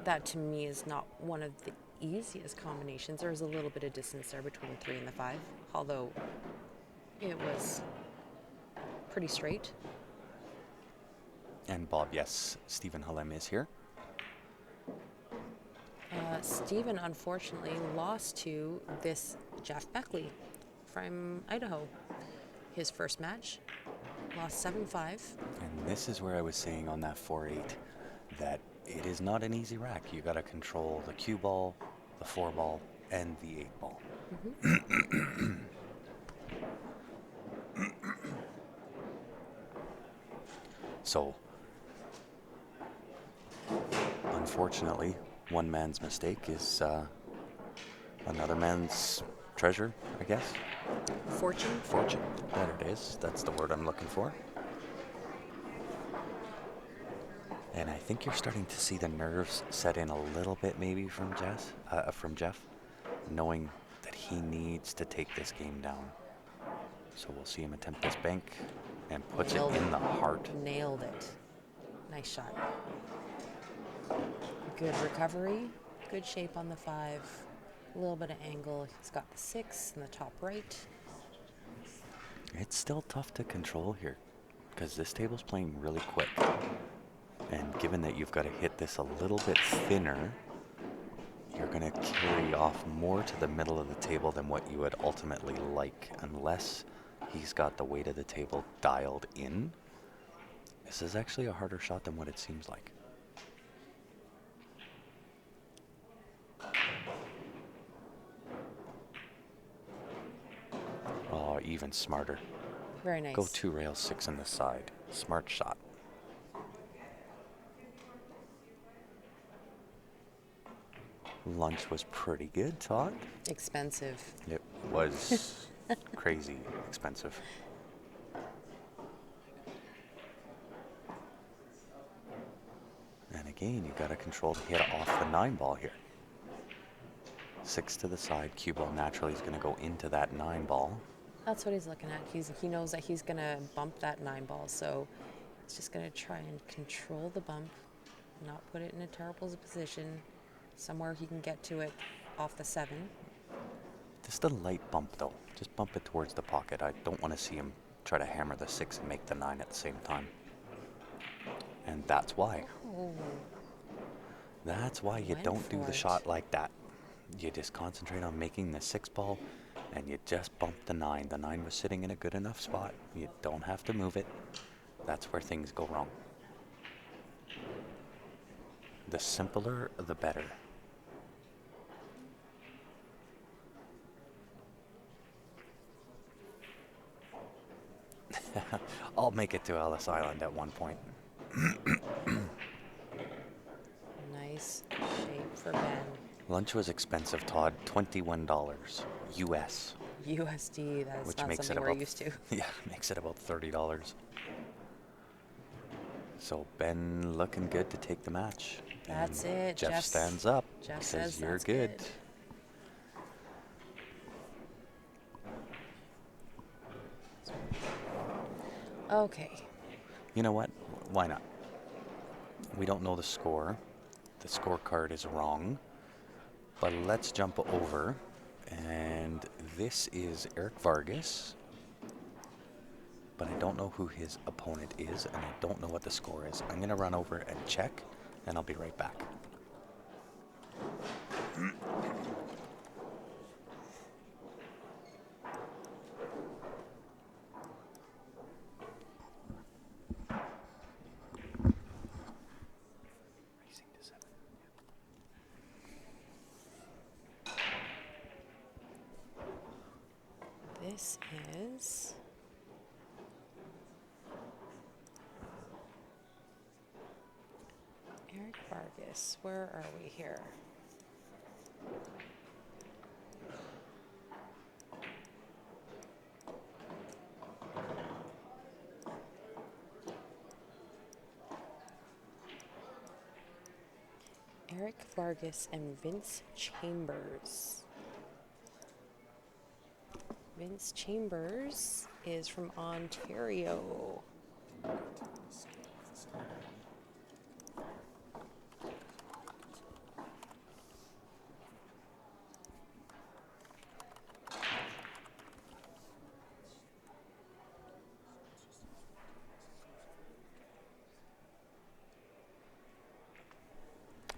That to me is not one of the easiest combinations. There's a little bit of distance there between the 3 and the 5, although it was pretty straight. And Bob, yes, Stephen Halem is here. Stephen unfortunately lost to this Jeff Beckley from Idaho. His first match, lost 7-5. And this is where I was saying on that 4-8 that it is not an easy rack. You got to control the cue ball, the 4 ball, and the 8 ball. So, unfortunately, one man's mistake is another man's treasure, I guess. Fortune. Fortune. There it is. That's the word I'm looking for. And I think you're starting to see the nerves set in a little bit, maybe from Jeff, knowing that he needs to take this game down. So we'll see him attempt this bank and puts it in the heart. Nailed it. Nice shot. Good recovery. Good shape on the 5. A little bit of angle. He's got the 6 in the top right. It's still tough to control here because this table's playing really quick. And given that you've got to hit this a little bit thinner, you're going to carry off more to the middle of the table than what you would ultimately like, unless he's got the weight of the table dialed in. This is actually a harder shot than what it seems like. Oh, even smarter. Very nice. Go 2 rails, 6 on the side. Smart shot. Lunch was pretty good, Todd. Expensive. It was crazy expensive. And again, you got to control the hit off the 9 ball here. 6 to the side. Cue ball naturally is going to go into that 9 ball. That's what he's looking at. He knows that he's going to bump that 9 ball, so he's just going to try and control the bump, not put it in a terrible position, somewhere he can get to it off the 7. Just a light bump, though. Just bump it towards the pocket. I don't want to see him try to hammer the 6 and make the 9 at the same time. And that's why. Oh. That's why you don't do the shot like that. You just concentrate on making the 6 ball, and you just bump the 9. The 9 was sitting in a good enough spot. You don't have to move it. That's where things go wrong. The simpler, the better. I'll make it to Ellis Island at one point. Nice shape for Ben. Lunch was expensive, Todd. $21 US. USD, that's Which not makes something it we're about, used to. Yeah, makes it about $30. So Ben looking good to take the match. That's And it. Jeff stands up. Jeff says says you're that's good. Okay. You know what? Why not? We don't know the score. The scorecard is wrong. But let's jump over. And this is Eric Vargas. But I don't know who his opponent is, and I don't know what the score is. I'm going to run over and check, and I'll be right back. Vargas, where are we here? Eric Vargas and Vince Chambers. Vince Chambers is from Ontario.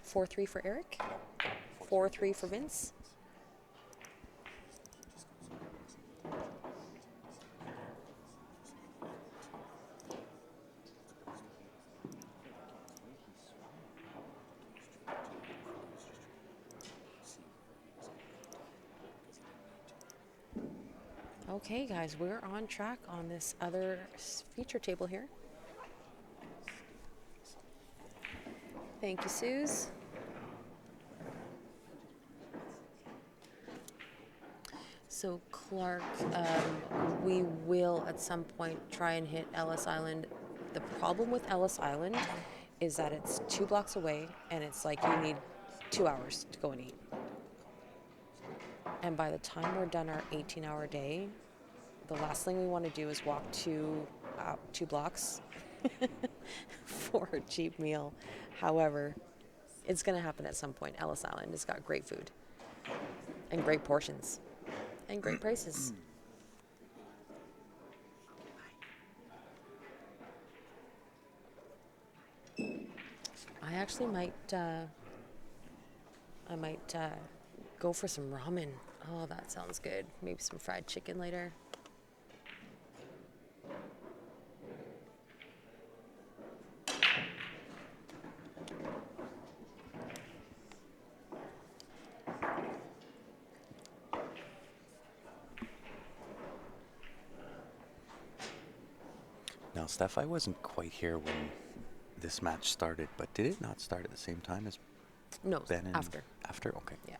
Four three for Eric. 4-3 for Vince. Okay, guys, we're on track on this other feature table here. Thank you, Suze. So, Clark, we will at some point try and hit Ellis Island. The problem with Ellis Island is that it's 2 blocks away and it's like you need 2 hours to go and eat. And by the time we're done our 18-hour day, the last thing we want to do is walk 2 blocks for a cheap meal. However, it's going to happen at some point. Ellis Island has got great food and great portions and great prices. I actually might go for some ramen. Oh, that sounds good. Maybe some fried chicken later. Now, Steph, I wasn't quite here when this match started, but did it not start at the same time as No, Ben and after. After? Okay. Yeah.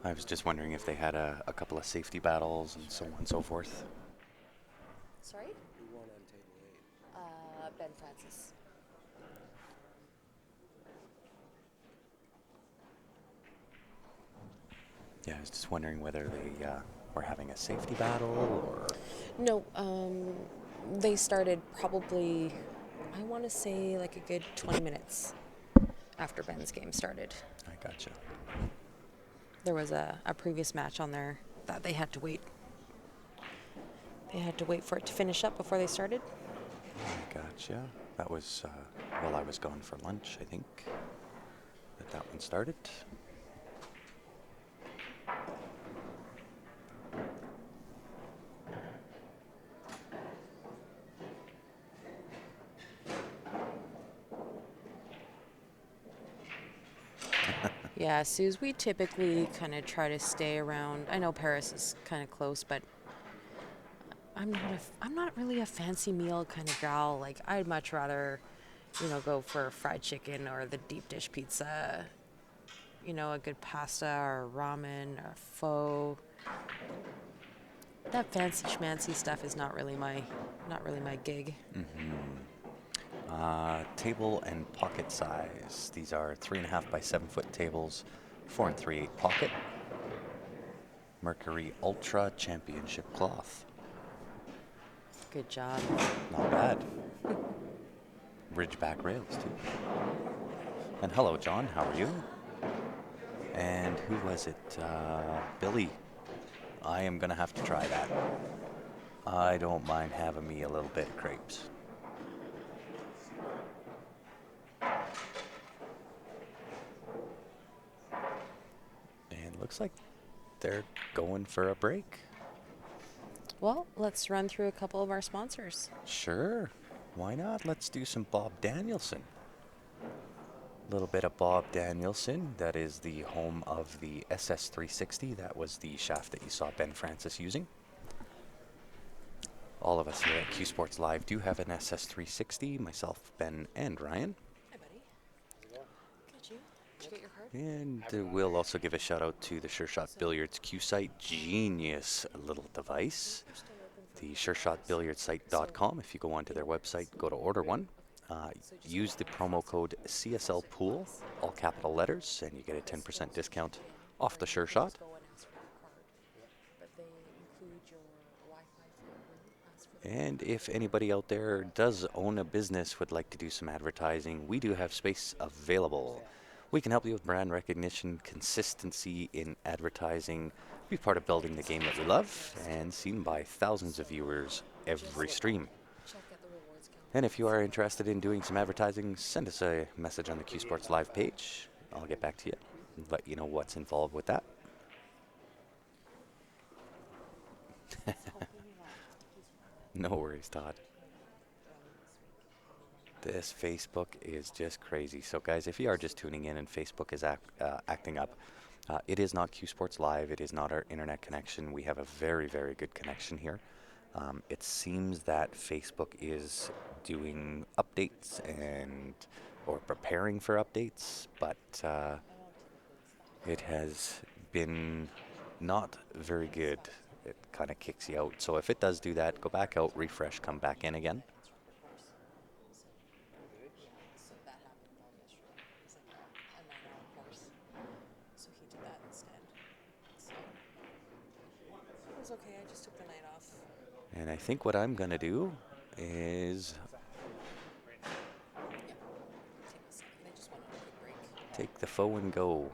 I was just wondering if they had a couple of safety battles and so on and so forth. Sorry? Who won on table 8? Ben Francis. Yeah, I was just wondering whether they were having a safety battle or... No, they started probably, I want to say like a good 20 minutes after Ben's game started. I gotcha. There was a previous match on there that they had to wait. They had to wait for it to finish up before they started. I gotcha. That was while I was gone for lunch, I think, that one started. Yeah, Suze, we typically kind of try to stay around. I know Paris is kind of close, but I'm not really a fancy meal kind of gal. Like, I'd much rather, go for fried chicken or the deep dish pizza. A good pasta or ramen or pho. That fancy schmancy stuff is not really my gig. Table and pocket size. These are 3.5 by 7 foot tables, 4 3/8 pocket. Mercury Ultra Championship cloth. Good job. Not bad. Ridgeback rails too. And hello, John. How are you? And who was it? Billy. I am gonna have to try that. I don't mind having me a little bit of crepes. And looks like they're going for a break. Well, let's run through a couple of our sponsors. Sure. Why not? Let's do some Bob Danielson. A little bit of Bob Danielson. That is the home of the SS360. That was the shaft that you saw Ben Francis using. All of us here at Q Sports Live do have an SS360. Myself, Ben, and Ryan. Hi, buddy. Did you? Did you get your card? And we'll also give a shout out to the Sure Shot Billiards Q site. Genius little device. The SureShotBilliardsSite.com. If you go onto their website, go to order one. Use the promo code CSL Pool, all capital letters, and you get a 10% discount off the Sure Shot. And if anybody out there does own a business, would like to do some advertising, we do have space available. We can help you with brand recognition, consistency in advertising, be part of building the game that we love, and seen by thousands of viewers every stream. And if you are interested in doing some advertising, send us a message on the Q Sports Live page. I'll get back to you and let you know what's involved with that. No worries, Todd. This Facebook is just crazy. So, guys, if you are just tuning in and Facebook is acting up, it is not Q Sports Live. It is not our internet connection. We have a very, very good connection here. It seems that Facebook is doing updates or preparing for updates, but it has been not very good. It kind of kicks you out. So if it does do that, go back out, refresh, come back in again. So he did that instead. So it was okay. I just took the night off. And I think what I'm going to do is take the foe and go.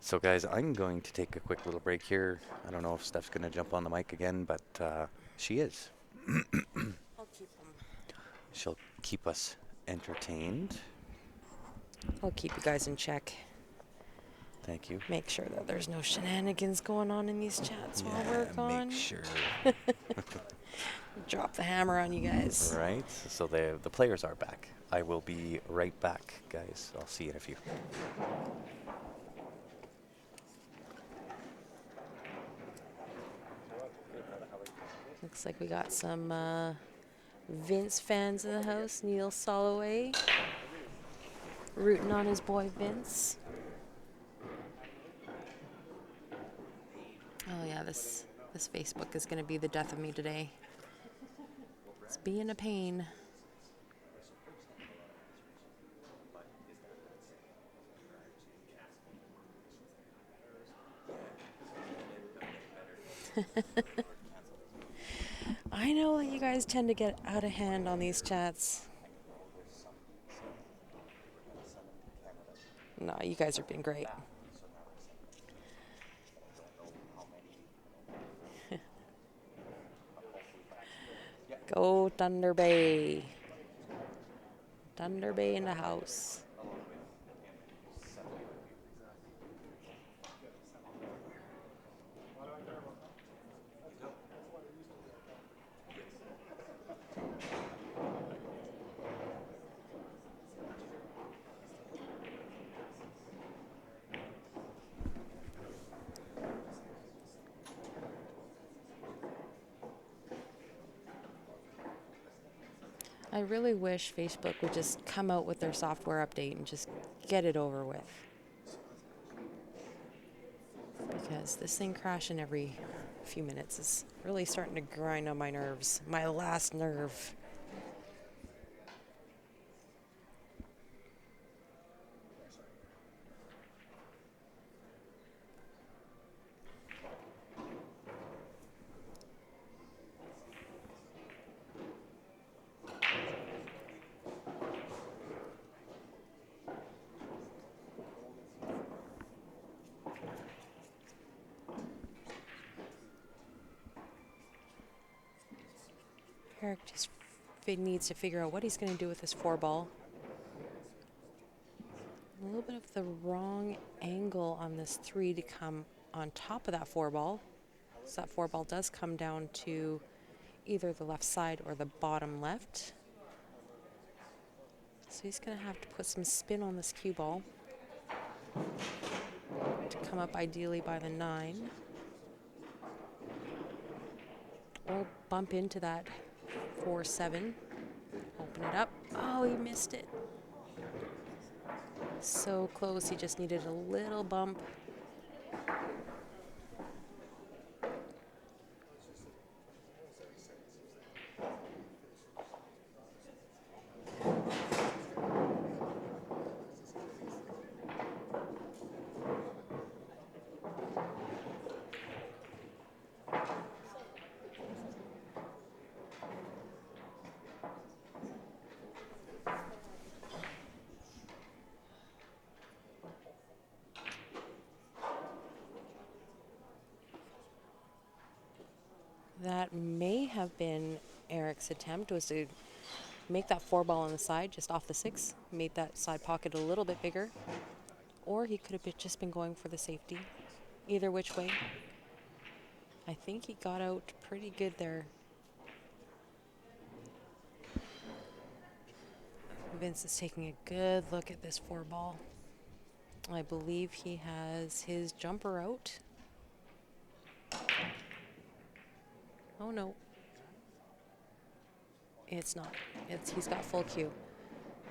So guys, I'm going to take a quick little break here. I don't know if Steph's going to jump on the mic again, but she is. I'll keep him. She'll keep us entertained. I'll keep you guys in check. Thank you. Make sure that there's no shenanigans going on in these chats while we're gone. Make sure. Drop the hammer on you guys. Right. So the players are back. I will be right back, guys. I'll see you in a few. Looks like we got some Vince fans in the house. Neil Soloway rooting on his boy Vince. Oh yeah, this Facebook is going to be the death of me today. It's being a pain. I know that you guys tend to get out of hand on these chats. No, you guys are being great. Go Thunder Bay. Thunder Bay in the house. I really wish Facebook would just come out with their software update and just get it over with. Because this thing crashing every few minutes is really starting to grind on my nerves. My last nerve. Eric just needs to figure out what he's going to do with this 4-ball. A little bit of the wrong angle on this 3 to come on top of that 4-ball. So that 4-ball does come down to either the left side or the bottom left. So he's going to have to put some spin on this cue ball to come up ideally by the 9. or bump into that 4-7. Open it up. Oh, he missed it. So close. He just needed a little bump. That may have been Eric's attempt, was to make that 4 ball on the side, just off the 6, made that side pocket a little bit bigger. Or he could have just been going for the safety. Either which way. I think he got out pretty good there. Vince is taking a good look at this 4 ball. I believe he has his jumper out. Oh no. It's not. He's got full cue.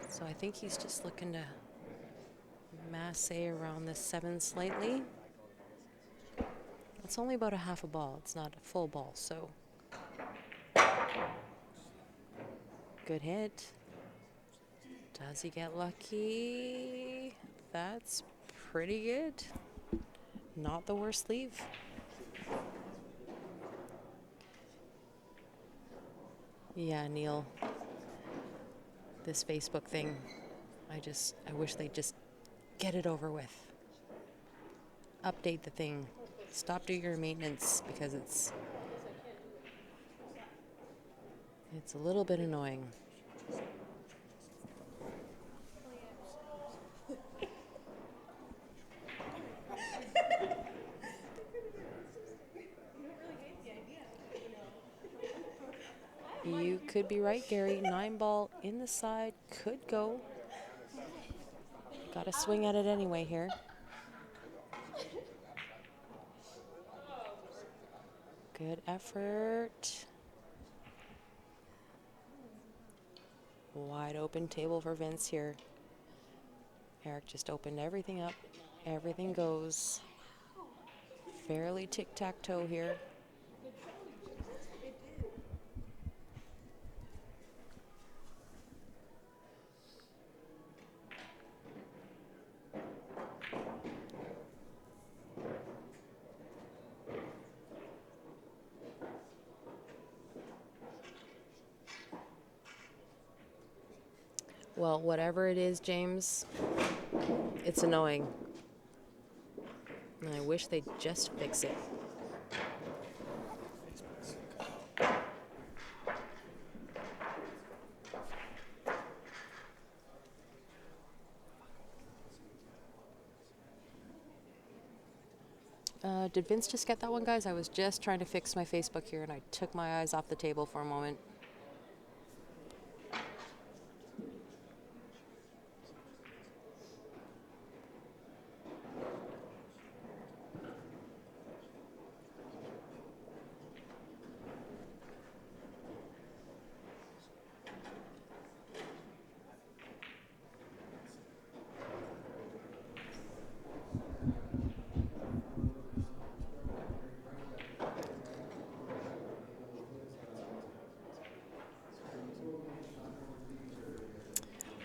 So I think he's just looking to masse around the 7 slightly. It's only about a half a ball. It's not a full ball, so. Good hit. Does he get lucky? That's pretty good. Not the worst leave. Yeah, Neil. This Facebook thing, I wish they'd just get it over with. Update the thing. Stop doing your maintenance because it's a little bit annoying. You could be right, Gary. 9-ball in the side could go. Got to swing at it anyway here. Good effort. Wide open table for Vince here. Eric just opened everything up. Everything goes. Fairly tic-tac-toe here. Well, whatever it is, James, it's annoying. And I wish they'd just fix it. Did Vince just get that one, guys? I was just trying to fix my Facebook here, and I took my eyes off the table for a moment.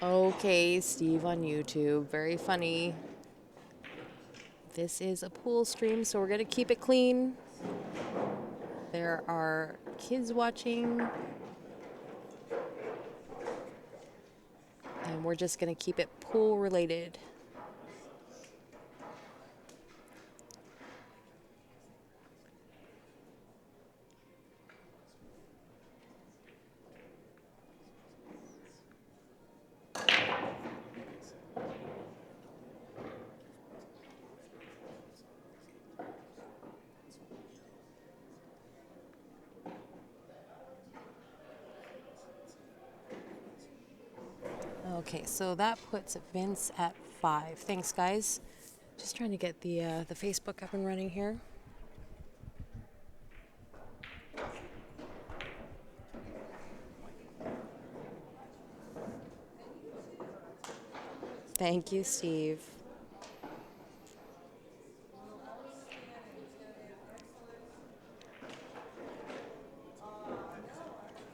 Okay, Steve on YouTube. Very funny. This is a pool stream, so we're going to keep it clean. There are kids watching. And we're just going to keep it pool related. Okay, so that puts Vince at 5. Thanks, guys. Just trying to get the Facebook up and running here. Thank you, Steve.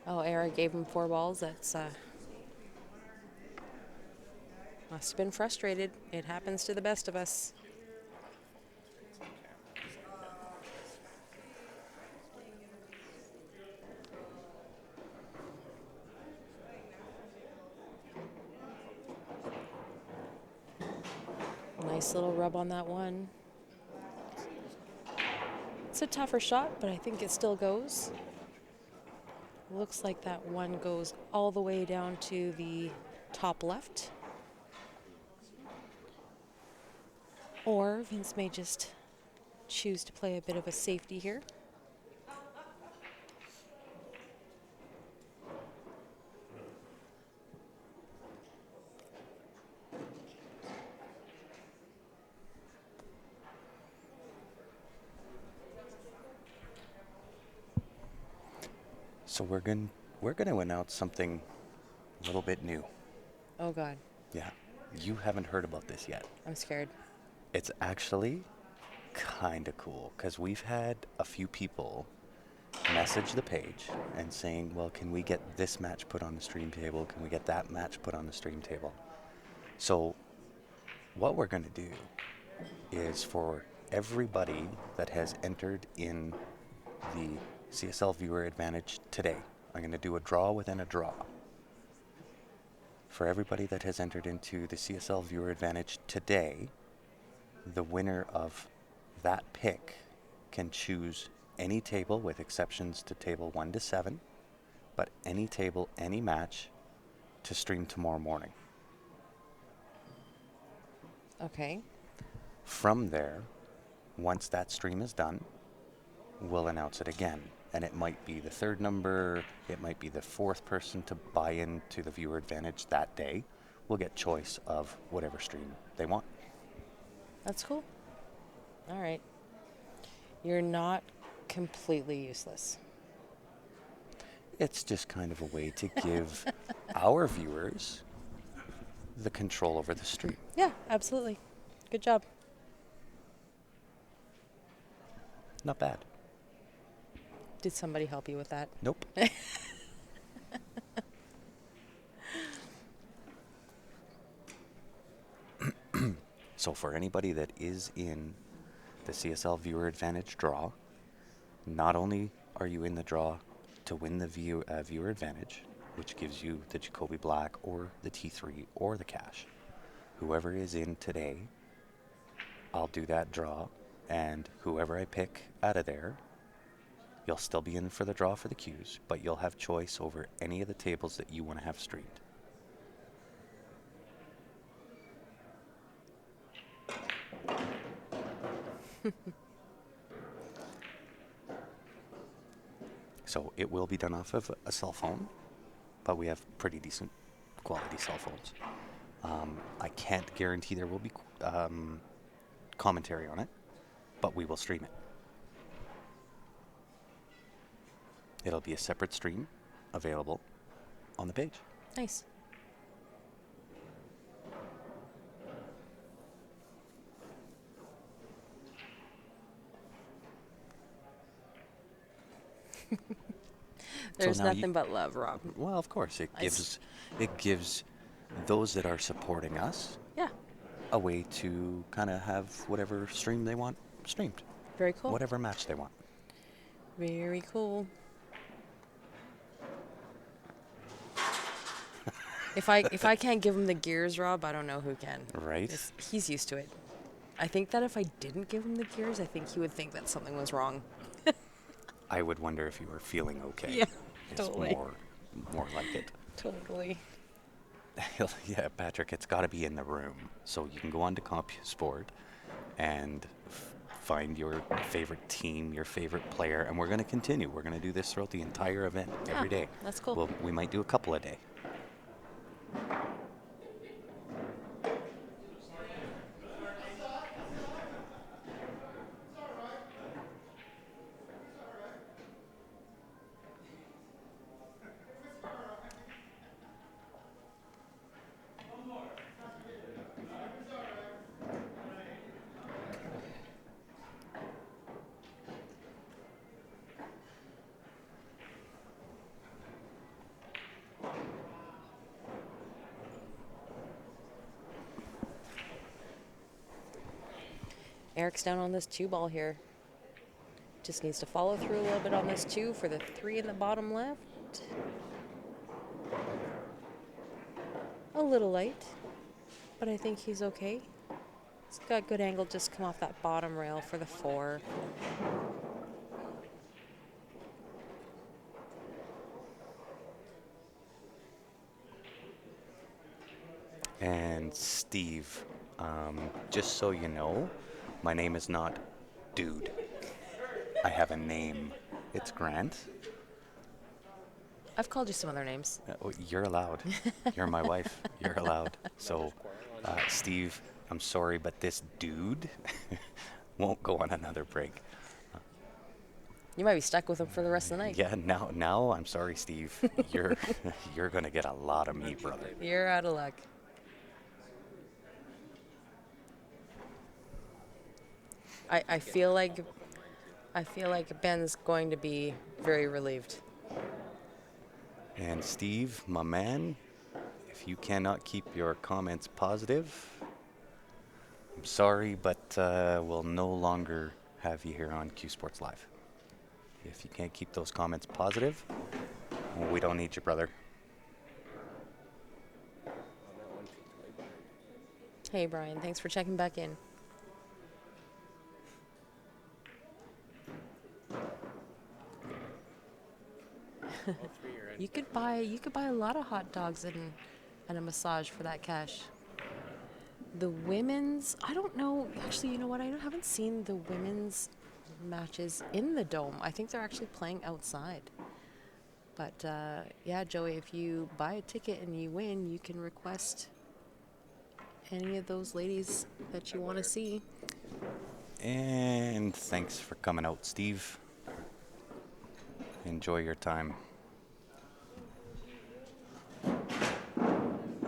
Oh, Era gave him 4 balls. That's must have been frustrated. It happens to the best of us. Nice little rub on that one. It's a tougher shot, but I think it still goes. Looks like that one goes all the way down to the top left. Or Vince may just choose to play a bit of a safety here. So we're going to announce something a little bit new. Oh God, Yeah. You haven't heard about this yet. I'm scared. It's actually kind of cool because we've had a few people message the page and saying, well, can we get this match put on the stream table? Can we get that match put on the stream table? So what we're going to do is for everybody that has entered in the CSL Viewer Advantage today, I'm going to do a draw within a draw. For everybody that has entered into the CSL Viewer Advantage today, the winner of that pick can choose any table with exceptions to table 1 to 7, but any table, any match to stream tomorrow morning. Okay. From there, once that stream is done, we'll announce it again. And it might be the third number, it might be the fourth person to buy into the Viewer Advantage that day. We'll get choice of whatever stream they want. That's cool. All right. You're not completely useless. It's just kind of a way to give our viewers the control over the stream. Yeah, absolutely. Good job. Not bad. Did somebody help you with that? Nope. So for anybody that is in the CSL Viewer Advantage draw, not only are you in the draw to win the Viewer Advantage, which gives you the Jacoby Black or the T3 or the cash. Whoever is in today, I'll do that draw, and whoever I pick out of there, you'll still be in for the draw for the queues, but you'll have choice over any of the tables that you want to have streamed. So it will be done off of a cell phone, but we have pretty decent quality cell phones. I can't guarantee there will be commentary on it, but we will stream it. It'll be a separate stream available on the page. Nice. There's So now nothing but love, Rob. Well, of course, it gives those that are supporting us Yeah, a way to kind of have whatever stream they want streamed, very cool. whatever match they want. Very cool. If I can't give him the gears, Rob, I don't know who can. Right? He's used to it. I think that if I didn't give him the gears, I think he would think that something was wrong. I would wonder if you were feeling okay. Yeah, Is totally. more like it. Totally. Yeah, Patrick, it's got to be in the room. So you can go on to CompuSport and find your favorite team, your favorite player, and we're going to continue. We're going to do this throughout the entire event, every day. That's cool. Well, we might do a couple a day. Eric's down on this 2 ball here. Just needs to follow through a little bit on this 2 for the 3 in the bottom left. A little light, but I think he's okay. It's got good angle, just come off that bottom rail for the 4. And Steve, just so you know, my name is not Dude. I have a name. It's Grant. I've called you some other names. You're allowed. You're my wife. You're allowed. So, Steve, I'm sorry, but this dude won't go on another break. You might be stuck with him for the rest of the night. Yeah, now I'm sorry, Steve. You're you're gonna get a lot of me, brother. You're out of luck. I feel like Ben's going to be very relieved. And Steve, my man, if you cannot keep your comments positive, I'm sorry, but we'll no longer have you here on Q Sports Live. If you can't keep those comments positive, we don't need you, brother. Hey, Brian, thanks for checking back in. You could buy a lot of hot dogs and a massage for that cash. The women's, I don't know. Actually, you know what? I haven't seen the women's matches in the dome. I think they're actually playing outside. But yeah, Joey, if you buy a ticket and you win, you can request any of those ladies that you want to see. And thanks for coming out, Steve. Enjoy your time.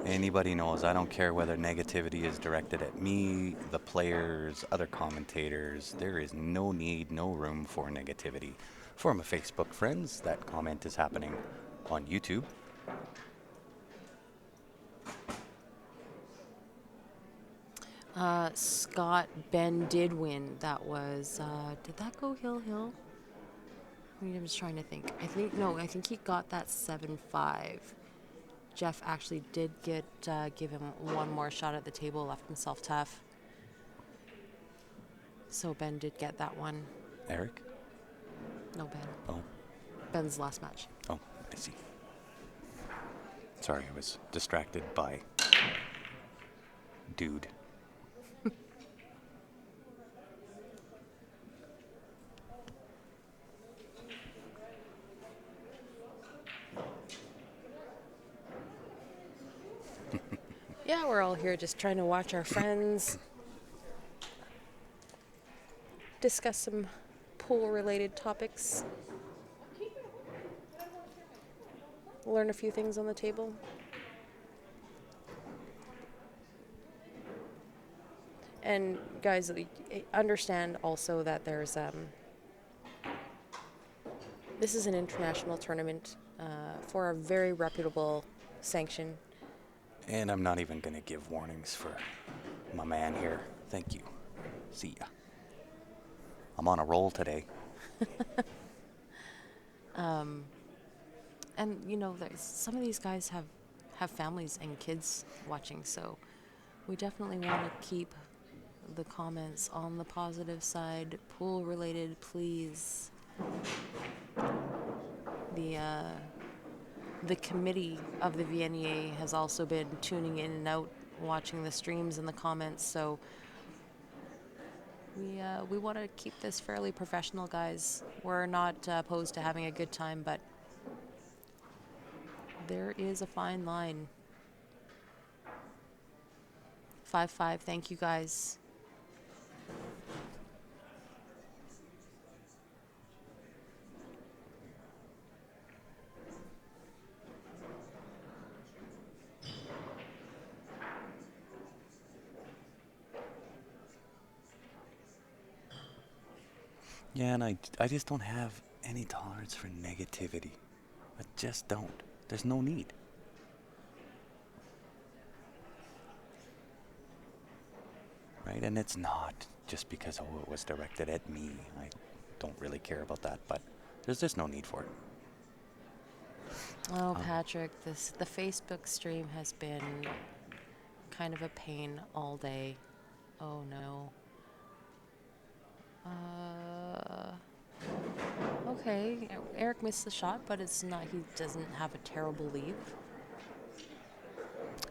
Anybody knows, I don't care whether negativity is directed at me, the players, other commentators. There is no need, no room for negativity. For my Facebook friends, that comment is happening on YouTube. Scott, Ben did win. That was, did that go hill? I'm just trying to think. I think he got that 7-5. Jeff actually did give him one more shot at the table, left himself tough. So Ben did get that one. Eric? No, Ben. Oh. Ben's last match. Oh, I see. Sorry, I was distracted by Dude. Yeah, we're all here just trying to watch our friends discuss some pool-related topics. Learn a few things on the table. And guys, understand also that there's this is an international tournament for a very reputable sanction. And I'm not even going to give warnings for my man here. Thank you. See ya. I'm on a roll today. And you know, some of these guys have families and kids watching, so we definitely want to keep the comments on the positive side. Pool related, please. The committee of the VNEA has also been tuning in and out, watching the streams and the comments, so we want to keep this fairly professional, guys. We're not opposed to having a good time, but there is a fine line. 5-5, thank you, guys. Yeah, and I just don't have any tolerance for negativity. I just don't. There's no need. Right? And it's not just because, oh, it was directed at me. I don't really care about that, but there's just no need for it. Oh, Patrick, the Facebook stream has been kind of a pain all day. Oh no. Okay, Eric missed the shot, but it's not. He doesn't have a terrible lead.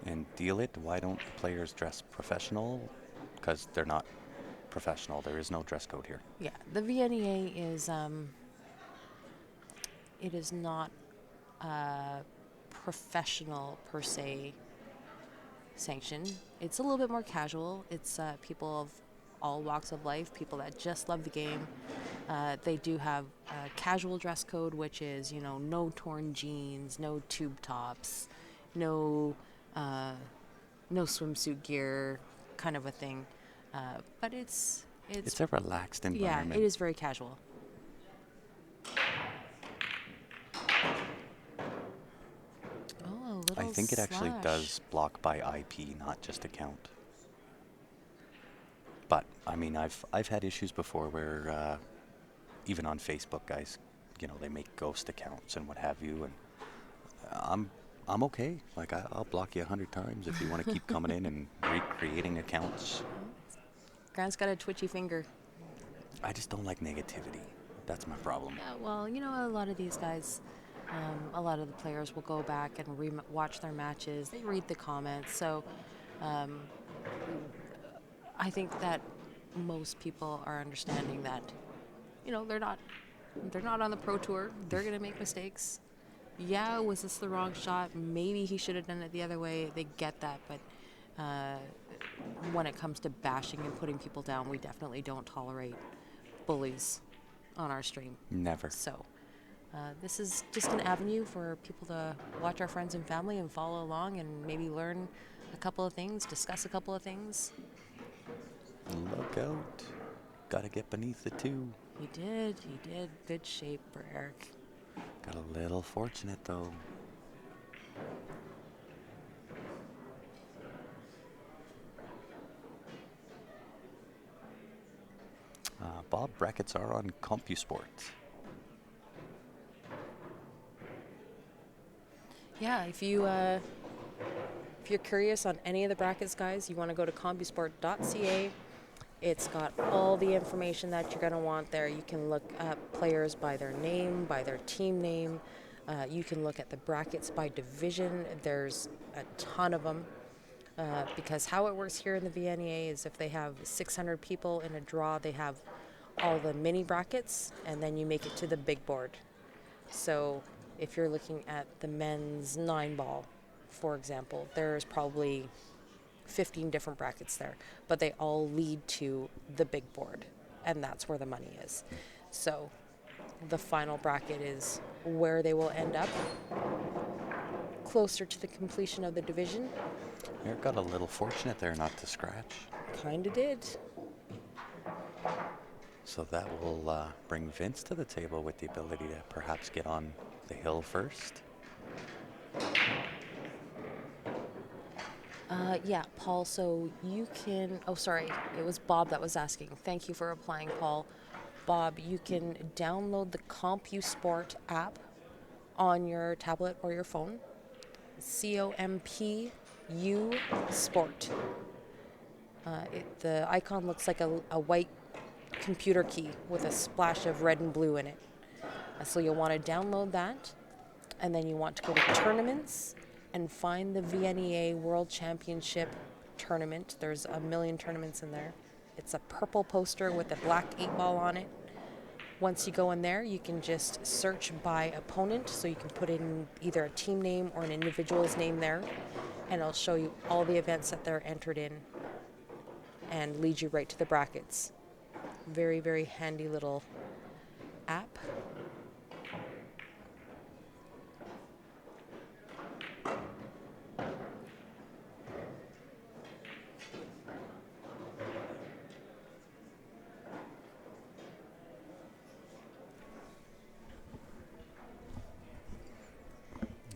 And deal it. Why don't players dress professional? Because they're not professional. There is no dress code here. Yeah, the VNEA is it is not professional per se sanction. It's a little bit more casual. It's people of all walks of life, people that just love the game. They do have a casual dress code, which is, no torn jeans, no tube tops, no no swimsuit gear, kind of a thing. But it's a relaxed environment. Yeah, it is very casual. Oh, a little I think it actually slash. does block by IP, not just account. But I mean, I've had issues before where even on Facebook, guys, they make ghost accounts and what have you, and I'm okay. Like I'll block you 100 times if you want to keep coming in and recreating accounts. Grant's got a twitchy finger. I just don't like negativity. That's my problem. Yeah, well, a lot of these guys, a lot of the players will go back and watch their matches. They read the comments. So I think that most people are understanding that, they're not on the pro tour. They're going to make mistakes. Yeah, was this the wrong shot? Maybe he should have done it the other way. They get that, but when it comes to bashing and putting people down, we definitely don't tolerate bullies on our stream. Never. So this is just an avenue for people to watch our friends and family and follow along and maybe learn a couple of things, discuss a couple of things. Look out. Gotta get beneath the two. He did. Good shape for Eric. Got a little fortunate, though. Bob, brackets are on CompuSport. Yeah, if you're curious on any of the brackets, guys, you want to go to compusport.ca. It's got all the information that you're going to want there. You can look at players by their name, by their team name. You can look at the brackets by division. There's a ton of them. Because how it works here in the VNEA is if they have 600 people in a draw, they have all the mini brackets, and then you make it to the big board. So if you're looking at the men's 9-ball, for example, there's probably 15 different brackets there, but they all lead to the big board, and that's where the money is. So the final bracket is where they will end up, closer to the completion of the division. Eric got a little fortunate there not to scratch. Kinda did. So that will bring Vince to the table with the ability to perhaps get on the hill first. Yeah, Paul, so you can... Oh, sorry, it was Bob that was asking. Thank you for replying, Paul. Bob, you can download the CompuSport app on your tablet or your phone. COMPU Sport. The icon looks like a white computer key with a splash of red and blue in it. So you'll want to download that, and then you want to go to tournaments and find the VNEA World Championship tournament. There's a million tournaments in there. It's a purple poster with a black 8-ball on it. Once you go in there, you can just search by opponent, so you can put in either a team name or an individual's name there, and it'll show you all the events that they're entered in and lead you right to the brackets. Very, very handy little app.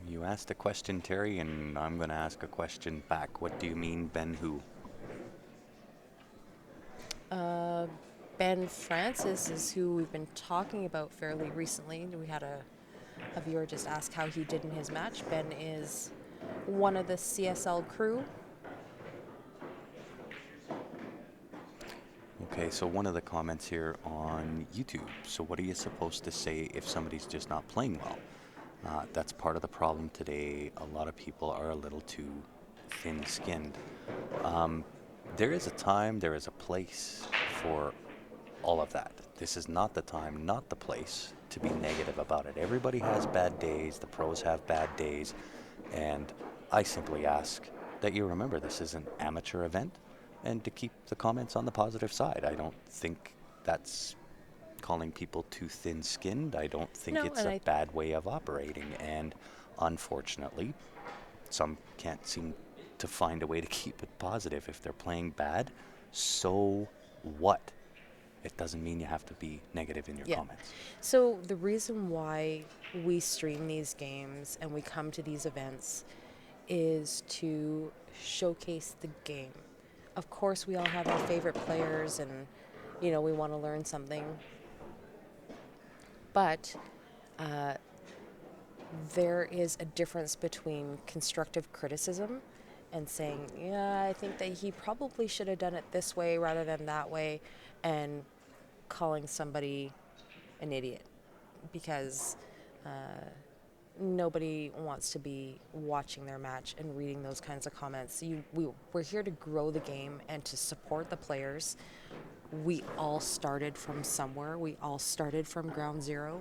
You asked a question, Terry, and I'm going to ask a question back. What do you mean, Ben who? Ben Francis is who we've been talking about fairly recently. We had a viewer just ask how he did in his match. Ben is one of the CSL crew. Okay, so one of the comments here on YouTube. So what are you supposed to say if somebody's just not playing well? That's part of the problem today. A lot of people are a little too thin-skinned. There is a time, there is a place for all of that. This is not the time, not the place to be negative about it. Everybody has bad days. The pros have bad days. And I simply ask that you remember this is an amateur event and to keep the comments on the positive side. I don't think that's calling people too thin-skinned. I don't think No, it's and a bad way of operating. And unfortunately, some can't seem to find a way to keep it positive. If they're playing bad, so what? It doesn't mean you have to be negative in your comments. So the reason why we stream these games and we come to these events is to showcase the game. Of course, we all have our favorite players and, we want to learn something. But there is a difference between constructive criticism and saying, yeah, I think that he probably should have done it this way rather than that way, and calling somebody an idiot, because nobody wants to be watching their match and reading those kinds of comments. We're here to grow the game and to support the players. We all started from somewhere. We all started from ground zero.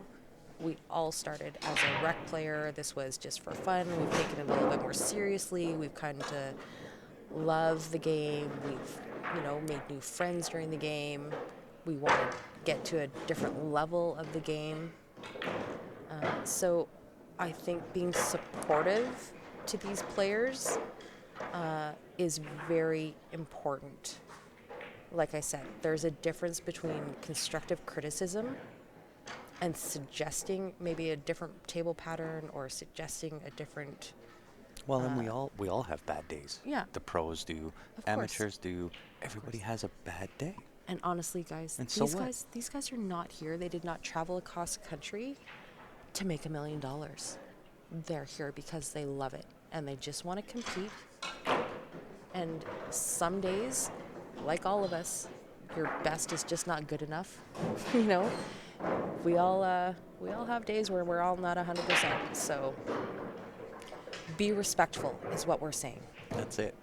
We all started as a rec player. This was just for fun. We've taken it a little bit more seriously. We've come to love the game. We've, made new friends during the game. We want to get to a different level of the game. So I think being supportive to these players is very important. Like I said, there's a difference between constructive criticism and suggesting maybe a different table pattern or suggesting a different... Well, and we all have bad days. Yeah. The pros do, Of amateurs do. Everybody has a bad day. And honestly, guys, And so what? these guys are not here. They did not travel across the country to make $1 million. They're here because they love it and they just want to compete. And some days, like all of us, your best is just not good enough. We all have days where we're all not 100%. So be respectful is what we're saying. That's it.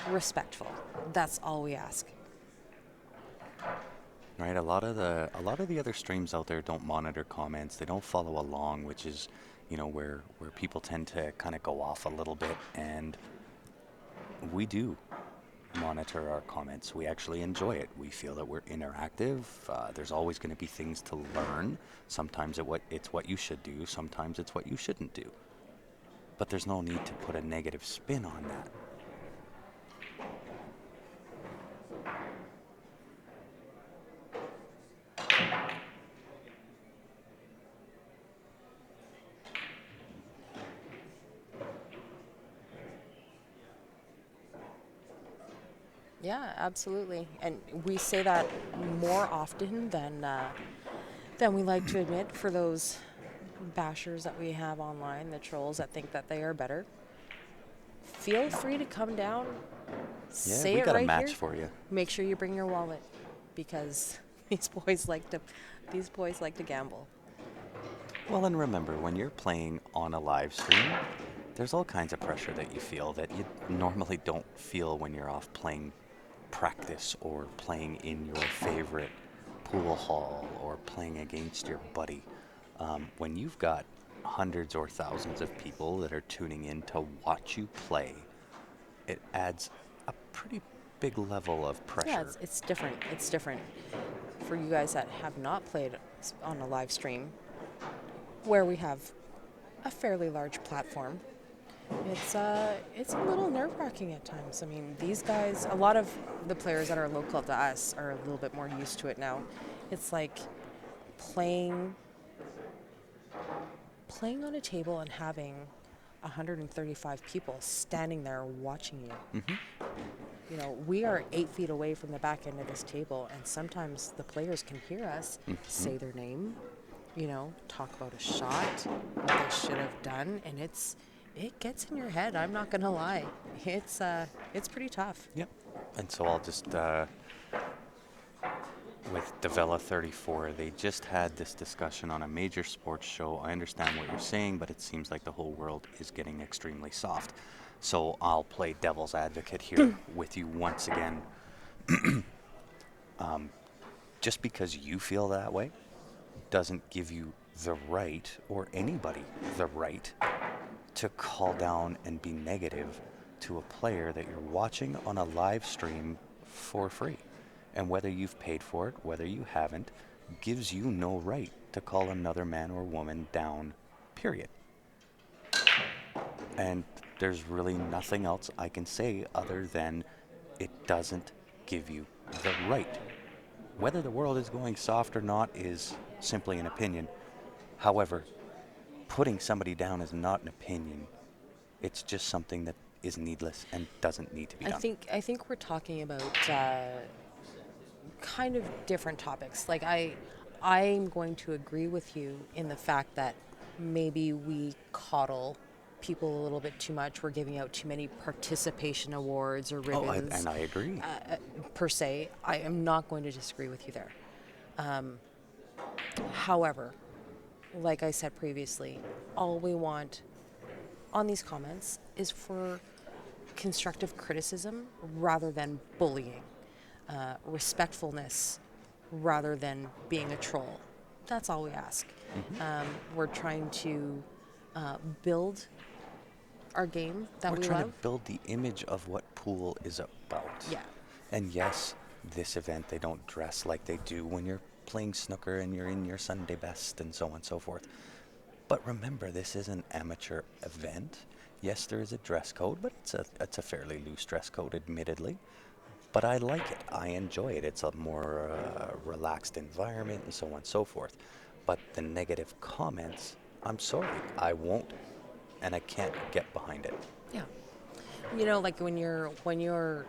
Respectful. That's all we ask. Right, a lot of the other streams out there don't monitor comments. They don't follow along, which is, where people tend to kind of go off a little bit. And we do monitor our comments. We actually enjoy it. We feel that we're interactive. There's always going to be things to learn. Sometimes it's what you should do. Sometimes it's what you shouldn't do. But there's no need to put a negative spin on that. Yeah, absolutely. And we say that more often than we like to admit for those bashers that we have online, the trolls that think that they are better. Feel free to come down, say we it got right a match here. for you. Make sure you bring your wallet, because these boys like to gamble. Well, and remember, when you're playing on a live stream, there's all kinds of pressure that you feel that you normally don't feel when you're off playing practice or playing in your favorite pool hall or playing against your buddy. When you've got hundreds or thousands of people that are tuning in to watch you play, it adds a pretty big level of pressure. Yeah, it's different. It's different. For you guys that have not played on a live stream, where we have a fairly large platform, it's a little nerve-wracking at times. I mean, these guys, a lot of the players that are local to us are a little bit more used to it now. It's like playing on a table and having 135 people standing there watching you. Mm-hmm. we are 8 feet away from the back end of this table, and sometimes the players can hear us say their name, talk about a shot, what they should have done, and it gets in your head. I'm not gonna lie, it's pretty tough. Yep. And so I'll just, with Davella 34, they just had this discussion on a major sports show. I understand what you're saying, but it seems like the whole world is getting extremely soft. So I'll play devil's advocate here with you once again. Just because you feel that way doesn't give you the right, or anybody the right, to call down and be negative to a player that you're watching on a live stream for free. And whether you've paid for it, whether you haven't, gives you no right to call another man or woman down, period. And there's really nothing else I can say other than it doesn't give you the right. Whether the world is going soft or not is simply an opinion. However, putting somebody down is not an opinion. It's just something that is needless and doesn't need to be done. I think we're talking about kind of different topics. Like I'm going to agree with you in the fact that maybe we coddle people a little bit too much. We're giving out too many participation awards or ribbons. And I agree. Per se, I am not going to disagree with you there. However, like I said previously, all we want on these comments is for constructive criticism rather than bullying, respectfulness rather than being a troll. That's all we ask. We're trying to build our game that we We're trying love. to build the image of what pool is about. Yeah. And yes, this event, they don't dress like they do when you're playing snooker and you're in your Sunday best and so on and so forth. But remember, this is an amateur event. Yes, there is a dress code, but it's a fairly loose dress code, admittedly. But I like it. I enjoy it. It's a more relaxed environment and so on and so forth. But the negative comments, I'm sorry, I won't, and I can't get behind it. Yeah. Like when you're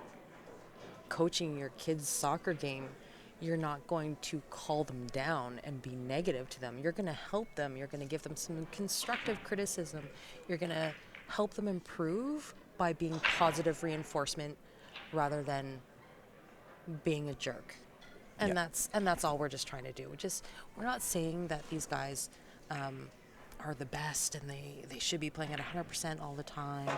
coaching your kids' soccer game, you're not going to call them down and be negative to them. You're going to help them. You're going to give them some constructive criticism. You're going to help them improve by being positive reinforcement rather than being a jerk. And that's all we're just trying to do. We're not saying that these guys are the best and they should be playing at 100% all the time.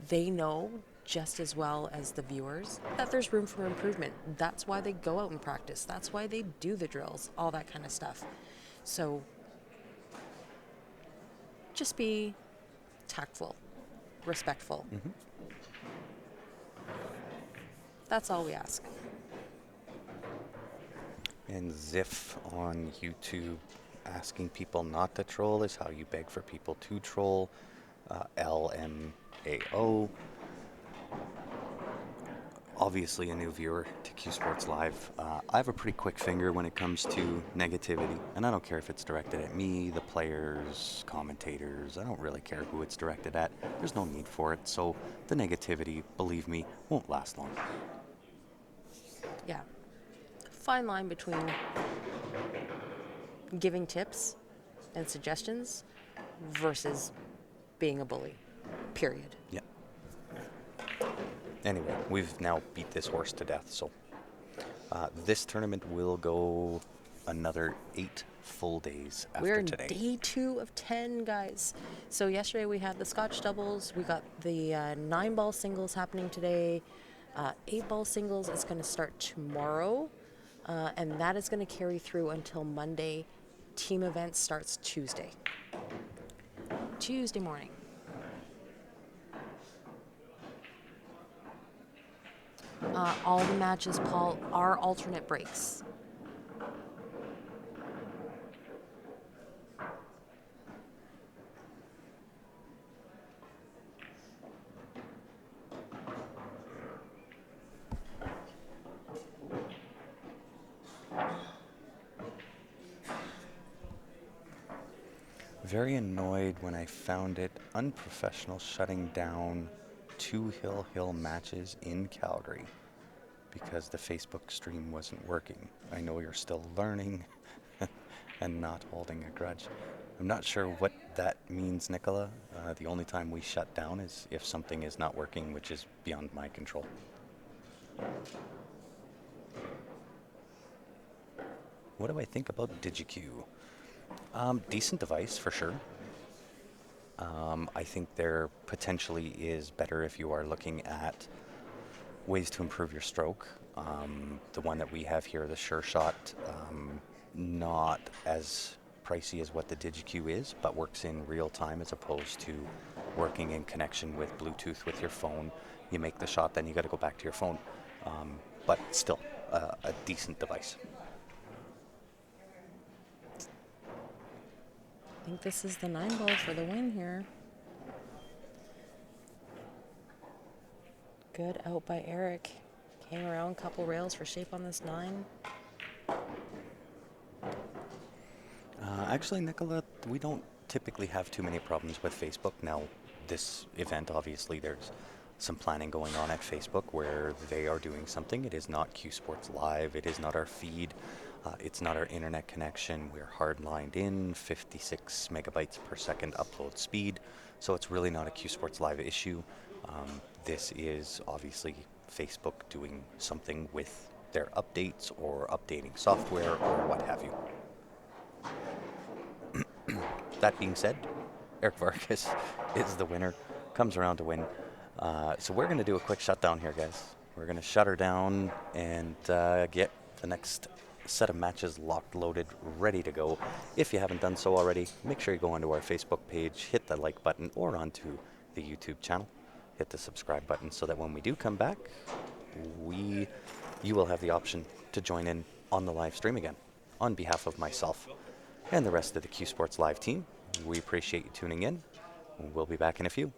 They know just as well as the viewers that there's room for improvement. That's why they go out and practice. That's why they do the drills, all that kind of stuff. So just be tactful, respectful. That's all we ask. And Ziff on YouTube asking people not to troll is how you beg for people to troll. LMAO. Obviously a new viewer to Q Sports Live. I have a pretty quick finger when it comes to negativity, and I don't care if it's directed at me, the players, commentators. I don't really care who it's directed at. There's no need for it, so the negativity, believe me, won't last long. Yeah. Fine line between giving tips and suggestions versus being a bully. Period. Yeah. Anyway, we've now beat this horse to death, so this tournament will go another 8 full days after We're in today. day 2 of 10, guys. So yesterday we had the Scotch doubles. We got the 9-ball singles happening today. 8-ball singles is going to start tomorrow, and that is going to carry through until Monday. Team event starts Tuesday morning. All the matches, Paul, are alternate breaks. Very annoyed when I found it unprofessional shutting down 2 Hill matches in Calgary because the Facebook stream wasn't working. I know you're still learning and not holding a grudge. I'm not sure what that means, Nicola. The only time we shut down is if something is not working, which is beyond my control. What do I think about DigiQ? Decent device for sure. I think there potentially is better if you are looking at ways to improve your stroke. The one that we have here, the Sure Shot, not as pricey as what the DigiQ is, but works in real time as opposed to working in connection with Bluetooth with your phone. You make the shot, then you got to go back to your phone. But still, a decent device. I think this is the 9 ball for the win here. Good out by Eric. Came around a couple rails for shape on this 9. Actually, Nicola, we don't typically have too many problems with Facebook. Now, this event, obviously, there's some planning going on at Facebook where they are doing something. It is not Q Sports Live. It is not our feed. It's not our internet connection. We're hard-lined in, 56 megabytes per second upload speed. So it's really not a Q Sports Live issue. This is obviously Facebook doing something with their updates or updating software or what have you. That being said, Eric Vargas is the winner, comes around to win. So we're going to do a quick shutdown here, guys. We're going to shut her down and get the next set of matches locked, loaded, ready to go. If you haven't done so already, make sure you go onto our Facebook page, hit the like button, or onto the YouTube channel. Hit the subscribe button so that when we do come back, you will have the option to join in on the live stream again. On behalf of myself and the rest of the Q Sports Live team, we appreciate you tuning in. We'll be back in a few.